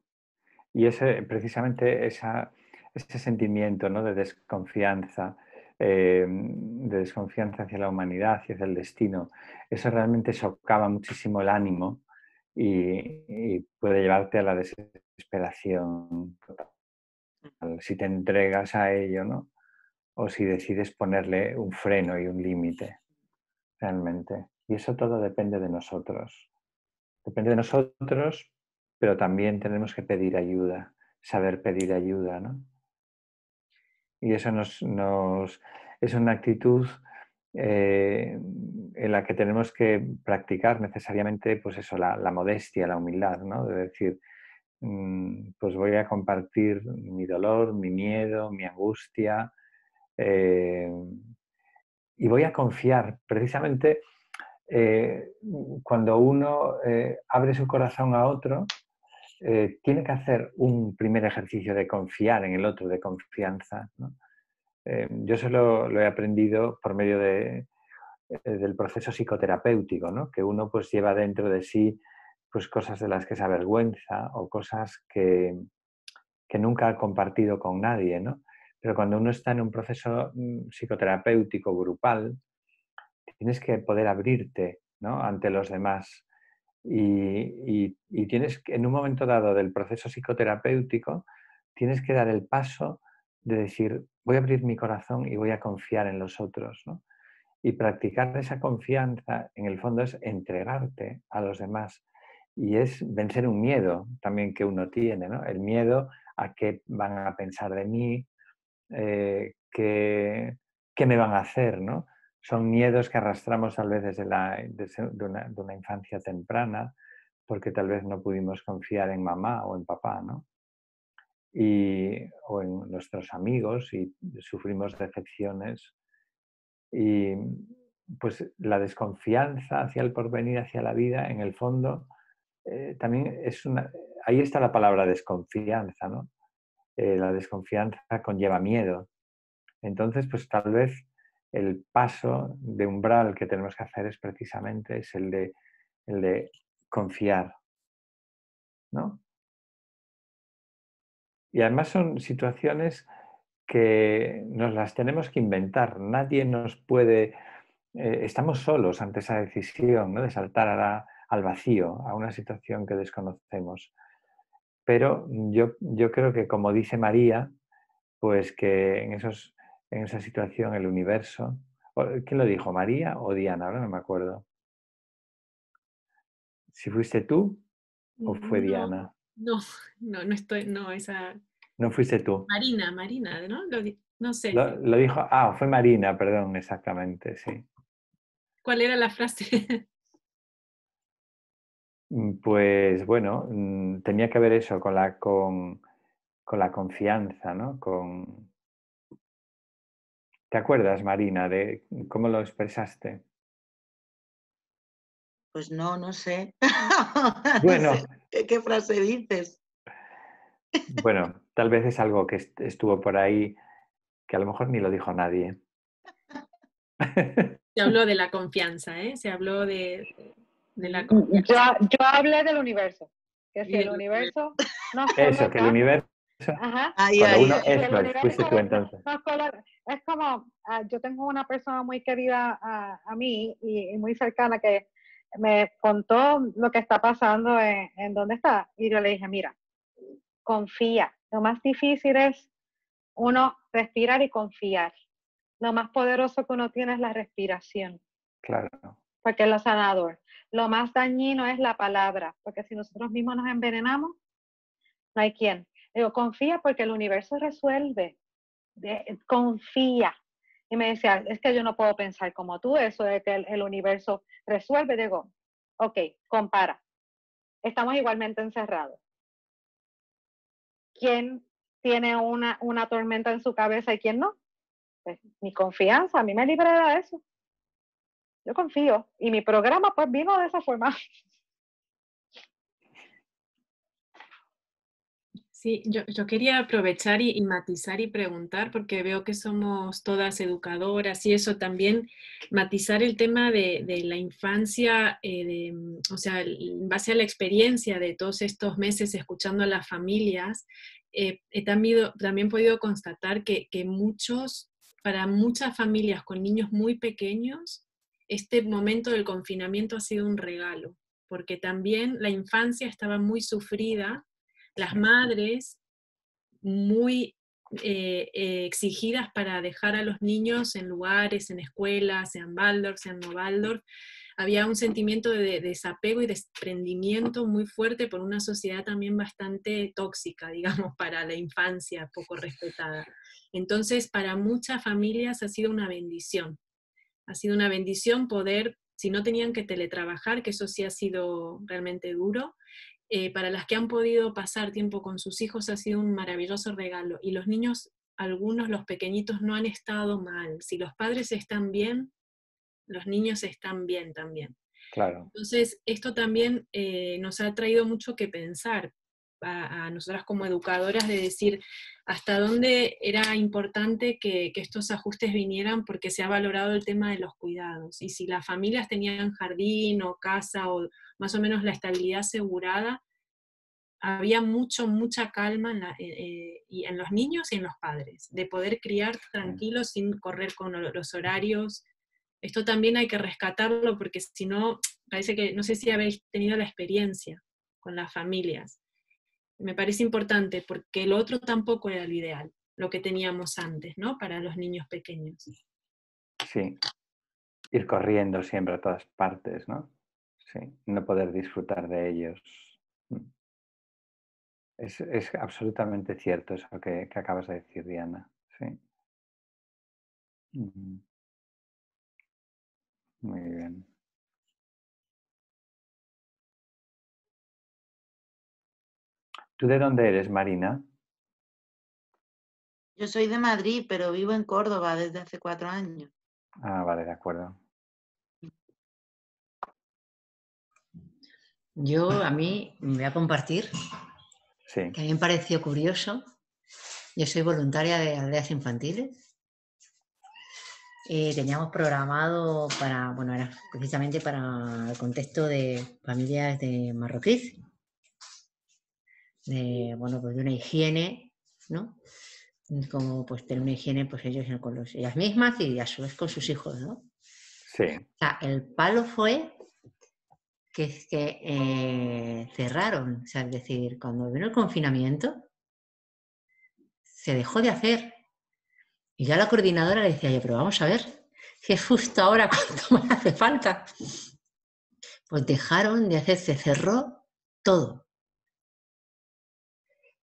Y precisamente ese sentimiento, ¿no?, de desconfianza hacia la humanidad, hacia el destino, eso realmente socava muchísimo el ánimo y puede llevarte a la desesperación total. Si te entregas a ello, ¿no? O si decides ponerle un freno y un límite, realmente. Y eso todo depende de nosotros. Depende de nosotros, pero también tenemos que pedir ayuda, saber pedir ayuda, ¿no? Y eso es una actitud en la que tenemos que practicar necesariamente, pues eso, la modestia, la humildad, ¿no? De decir, pues voy a compartir mi dolor, mi miedo, mi angustia, y voy a confiar. Precisamente cuando uno abre su corazón a otro, tiene que hacer un primer ejercicio de confiar en el otro, de confianza, ¿no? Yo eso lo he aprendido por medio del proceso psicoterapéutico, ¿no? Que uno pues lleva dentro de sí pues cosas de las que se avergüenza o cosas que nunca ha compartido con nadie, ¿no? Pero cuando uno está en un proceso psicoterapéutico grupal, tienes que poder abrirte, ¿no?, ante los demás. Y tienes que, en un momento dado del proceso psicoterapéutico, tienes que dar el paso de decir, voy a abrir mi corazón y voy a confiar en los otros, ¿no? Y practicar esa confianza, en el fondo, es entregarte a los demás. Y es vencer un miedo también que uno tiene, ¿no? El miedo a qué van a pensar de mí, qué me van a hacer, ¿no? Son miedos que arrastramos tal vez desde de una infancia temprana, porque tal vez no pudimos confiar en mamá o en papá, ¿no? O en nuestros amigos y sufrimos decepciones. Y pues la desconfianza hacia el porvenir, hacia la vida, en el fondo, también ahí está la palabra desconfianza, ¿no? La desconfianza conlleva miedo. Entonces, pues tal vez el paso de umbral que tenemos que hacer es precisamente el de confiar, ¿no? Y además son situaciones que nos las tenemos que inventar. Nadie nos puede estamos solos ante esa decisión, ¿no? De saltar al vacío, a una situación que desconocemos. Pero yo creo que, como dice María, pues que en esa situación el universo... ¿Quién lo dijo? ¿María o Diana? Ahora no me acuerdo. ¿Si fuiste tú o fue Diana? No estoy, no, esa... No fuiste tú. Marina, ¿no? No sé. Lo dijo... fue Marina, perdón, exactamente, sí. ¿Cuál era la frase? Pues bueno, tenía que ver eso con la confianza, ¿no? ¿Te acuerdas, Marina, de cómo lo expresaste? Pues no sé. Bueno, No sé qué frase dices. bueno, tal vez es algo que estuvo por ahí que a lo mejor ni lo dijo nadie. Se habló de la confianza, ¿eh? Se habló de la confianza. Yo hablé del universo, que si Y el del universo no solo Eso, que el da, universo, ajá, Ahí, cuando ahí, uno, que ahí. el eso es, fuiste universo tú entonces. no solo, es como, yo tengo una persona muy querida a mí y muy cercana que me contó lo que está pasando en donde está, y yo le dije, mira, confía, lo más difícil es uno respirar y confiar, lo más poderoso que uno tiene es la respiración, Claro, porque es lo sanador, lo más dañino es la palabra, porque si nosotros mismos nos envenenamos, no hay quien. Digo, confía porque el universo resuelve, confía. Y me decía, es que yo no puedo pensar como tú, eso de que el universo resuelve. Digo, ok, compara. Estamos igualmente encerrados. ¿Quién tiene una tormenta en su cabeza y quién no? Pues, mi confianza, a mí me libera de eso. Yo confío. Y mi programa pues vino de esa forma. Sí, yo quería aprovechar y matizar y preguntar, porque veo que somos todas educadoras y eso también, matizar el tema de la infancia, o sea, en base a la experiencia de todos estos meses escuchando a las familias, he también podido constatar que para muchas familias con niños muy pequeños, este momento del confinamiento ha sido un regalo, porque también la infancia estaba muy sufrida, las madres muy exigidas para dejar a los niños en lugares, en escuelas, sean Waldorf, sean no Waldorf. Había un sentimiento de desapego y desprendimiento muy fuerte por una sociedad también bastante tóxica, digamos, para la infancia, poco respetada. Entonces, para muchas familias ha sido una bendición. Ha sido una bendición poder, si no tenían que teletrabajar, que eso sí ha sido realmente duro, para las que han podido pasar tiempo con sus hijos ha sido un maravilloso regalo. Y los niños, algunos, los pequeñitos, no han estado mal. Si los padres están bien, los niños están bien también. claro. Entonces, esto también nos ha traído mucho que pensar a nosotras como educadoras, de decir hasta dónde era importante que estos ajustes vinieran, porque se ha valorado el tema de los cuidados. Y si las familias tenían jardín o casa o más o menos la estabilidad asegurada, había mucha calma y en los niños y en los padres, de poder criar tranquilos sin correr con los horarios. Esto también hay que rescatarlo, porque si no, parece que, no sé si habéis tenido la experiencia con las familias. Me parece importante, porque lo otro tampoco era lo ideal, lo que teníamos antes, ¿no? Para los niños pequeños. Sí, ir corriendo siempre a todas partes, ¿no? Sí, no poder disfrutar de ellos. Es absolutamente cierto eso que acabas de decir, Diana. Sí. Muy bien. ¿Tú de dónde eres, Marina? Yo soy de Madrid, pero vivo en Córdoba desde hace 4 años. Ah, vale, de acuerdo. A mí me voy a compartir, Sí. que a mí me pareció curioso. Yo soy voluntaria de aldeas infantiles. Teníamos programado era precisamente para el contexto de familias de marroquíes, de una higiene, ¿no? Como pues tener una higiene, pues ellas mismas y a su vez con sus hijos, ¿no? Sí, O sea, el palo fue que es que cerraron. O sea, es decir, cuando vino el confinamiento, se dejó de hacer. Y yo a la coordinadora le decía, oye, pero vamos a ver, que justo ahora cuánto me hace falta. Pues dejaron de hacer, se cerró todo.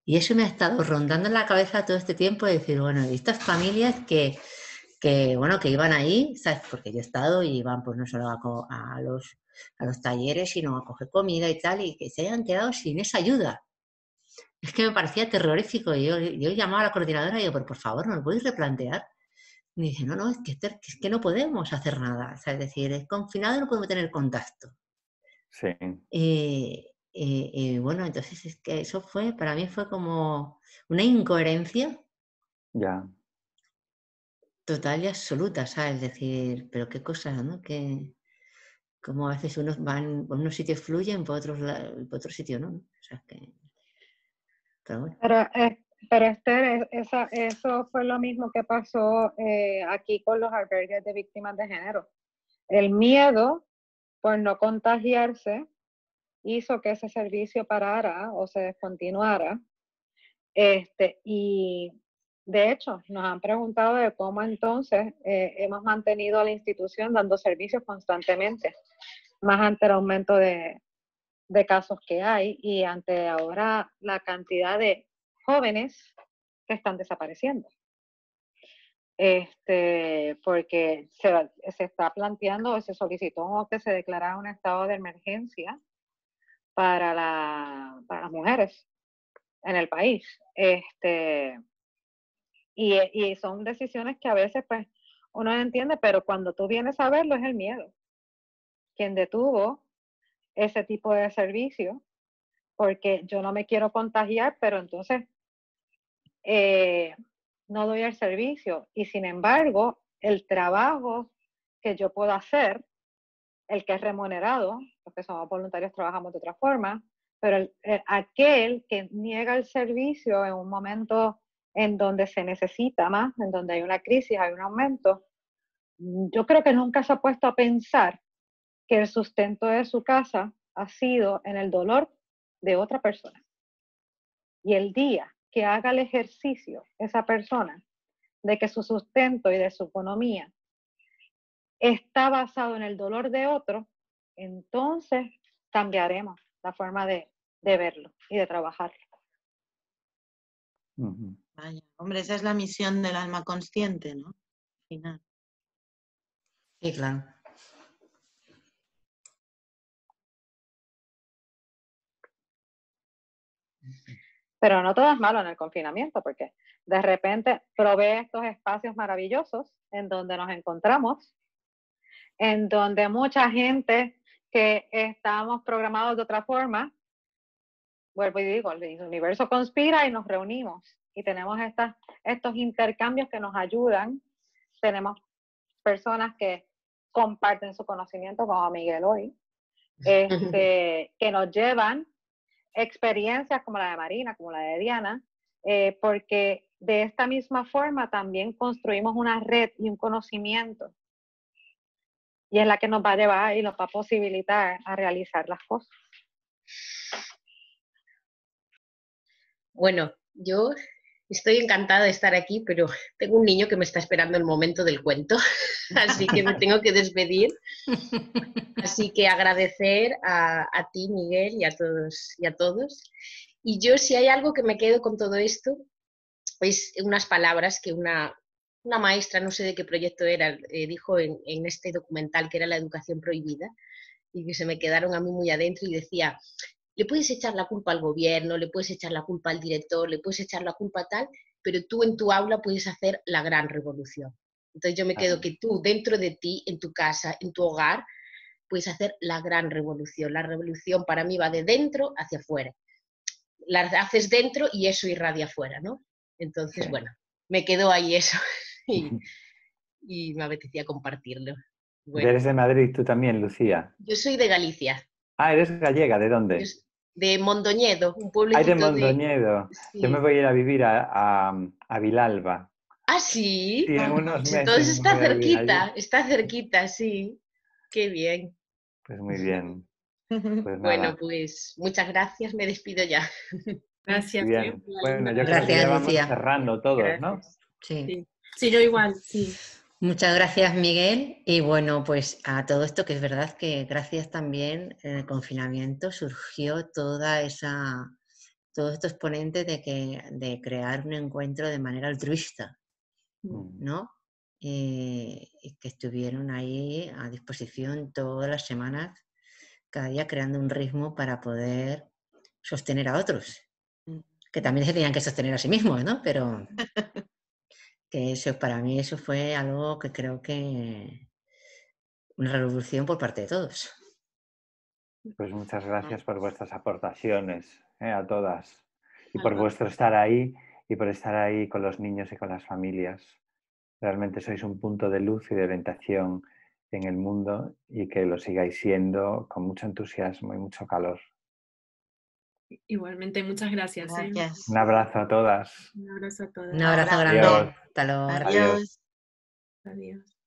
Y eso me ha estado rondando en la cabeza todo este tiempo de decir, bueno, y estas familias bueno, que iban ahí, ¿sabes? Porque yo he estado y iban pues no solo a los talleres, sino a coger comida y tal, y que se hayan quedado sin esa ayuda. Es que me parecía terrorífico. Yo llamaba a la coordinadora y digo, pero por favor, ¿no lo podéis replantear? Y me dice, no, es que no podemos hacer nada. O sea, es decir, es confinado, no podemos tener contacto. sí, Bueno, entonces es que eso fue, para mí fue como una incoherencia ya. total y absoluta, ¿sabes? Es decir, pero qué cosas, ¿no? Que como a veces unos van, por unos sitios fluyen, por otros sitios no. O sea, pero bueno. Pero Esther, eso fue lo mismo que pasó aquí con los albergues de víctimas de género. El miedo por no contagiarse hizo que ese servicio parara o se descontinuara. Y de hecho, nos han preguntado de cómo entonces hemos mantenido a la institución dando servicios constantemente, más ante el aumento de casos que hay y ante ahora la cantidad de jóvenes que están desapareciendo. Porque se está planteando o se solicitó que se declarara un estado de emergencia para las mujeres en el país. Y son decisiones que a veces pues uno no entiende, pero cuando tú vienes a verlo es el miedo quien detuvo ese tipo de servicio, porque yo no me quiero contagiar, pero entonces no doy el servicio. Y sin embargo, el trabajo que yo puedo hacer, el que es remunerado, porque somos voluntarios, trabajamos de otra forma, pero aquel que niega el servicio en un momento en donde se necesita más, en donde hay una crisis, hay un aumento, yo creo que nunca se ha puesto a pensar que el sustento de su casa ha sido en el dolor de otra persona. Y el día que haga el ejercicio esa persona de que su sustento y de su economía está basado en el dolor de otro, entonces cambiaremos la forma de verlo y de trabajarlo. Uh-huh. Vaya, hombre, esa es la misión del alma consciente, ¿no? Al final. Sí, claro. Pero no todo es malo en el confinamiento, porque de repente provee estos espacios maravillosos en donde nos encontramos, en donde mucha gente que estamos programados de otra forma, vuelvo y digo, el universo conspira y nos reunimos y tenemos estos intercambios que nos ayudan. Tenemos personas que comparten su conocimiento, como Miguel hoy, que nos llevan experiencias como la de Marina, como la de Diana, porque de esta misma forma también construimos una red y un conocimiento, y es la que nos va a llevar y nos va a posibilitar a realizar las cosas. Bueno, yo estoy encantada de estar aquí, pero tengo un niño que me está esperando el momento del cuento, así que me tengo que despedir. Así que agradecer a ti, Miguel, y a todos. Y yo, si hay algo que me quedo con todo esto, es unas palabras que una maestra, no sé de qué proyecto era, dijo en este documental, que era la educación prohibida, y que se me quedaron a mí muy adentro, y decía: le puedes echar la culpa al gobierno, le puedes echar la culpa al director, le puedes echar la culpa a tal, pero tú en tu aula puedes hacer la gran revolución. Entonces yo me quedo que tú, dentro de ti, en tu casa, en tu hogar, puedes hacer la gran revolución. La revolución para mí va de dentro hacia afuera. La haces dentro y eso irradia afuera, ¿no? Entonces, sí. Bueno, me quedó ahí eso y me apetecía compartirlo. Bueno. ¿Eres de Madrid tú también, Lucía? Yo soy de Galicia. Ah, ¿eres gallega? ¿De dónde? De Mondoñedo, un pueblecito de Mondoñedo. Sí. Yo me voy a ir a vivir a Vilalba. ¿Ah, sí? Sí, en unos meses. Entonces me voy a vivir allí. está cerquita, sí. Qué bien. Pues muy bien. Pues Bueno, nada, pues muchas gracias, me despido ya. muy Gracias, bien. por la Bueno, linda yo creo que Gracias, ya vamos Lucía. cerrando todos, ¿no? Gracias. Sí. Sí. Sí, yo igual, sí. Muchas gracias, Miguel. Y bueno, pues a todo esto, que es verdad que gracias también en el confinamiento surgió todos estos ponentes de crear un encuentro de manera altruista, Mm. ¿no? Y que estuvieron ahí a disposición todas las semanas, cada día creando un ritmo para poder sostener a otros, que también se tenían que sostener a sí mismos, ¿no? Pero que eso, para mí eso fue algo que creo que una revolución por parte de todos. Pues muchas gracias por vuestras aportaciones, a todas. Y por Alba. vuestro estar ahí y por estar ahí con los niños y con las familias. Realmente sois un punto de luz y de orientación en el mundo y que lo sigáis siendo con mucho entusiasmo y mucho calor. Igualmente, muchas gracias. Gracias. Un abrazo a todas. Un abrazo a todas. Un abrazo Abrazo. grande. Adiós. Hasta luego. Adiós. Adiós. Adiós.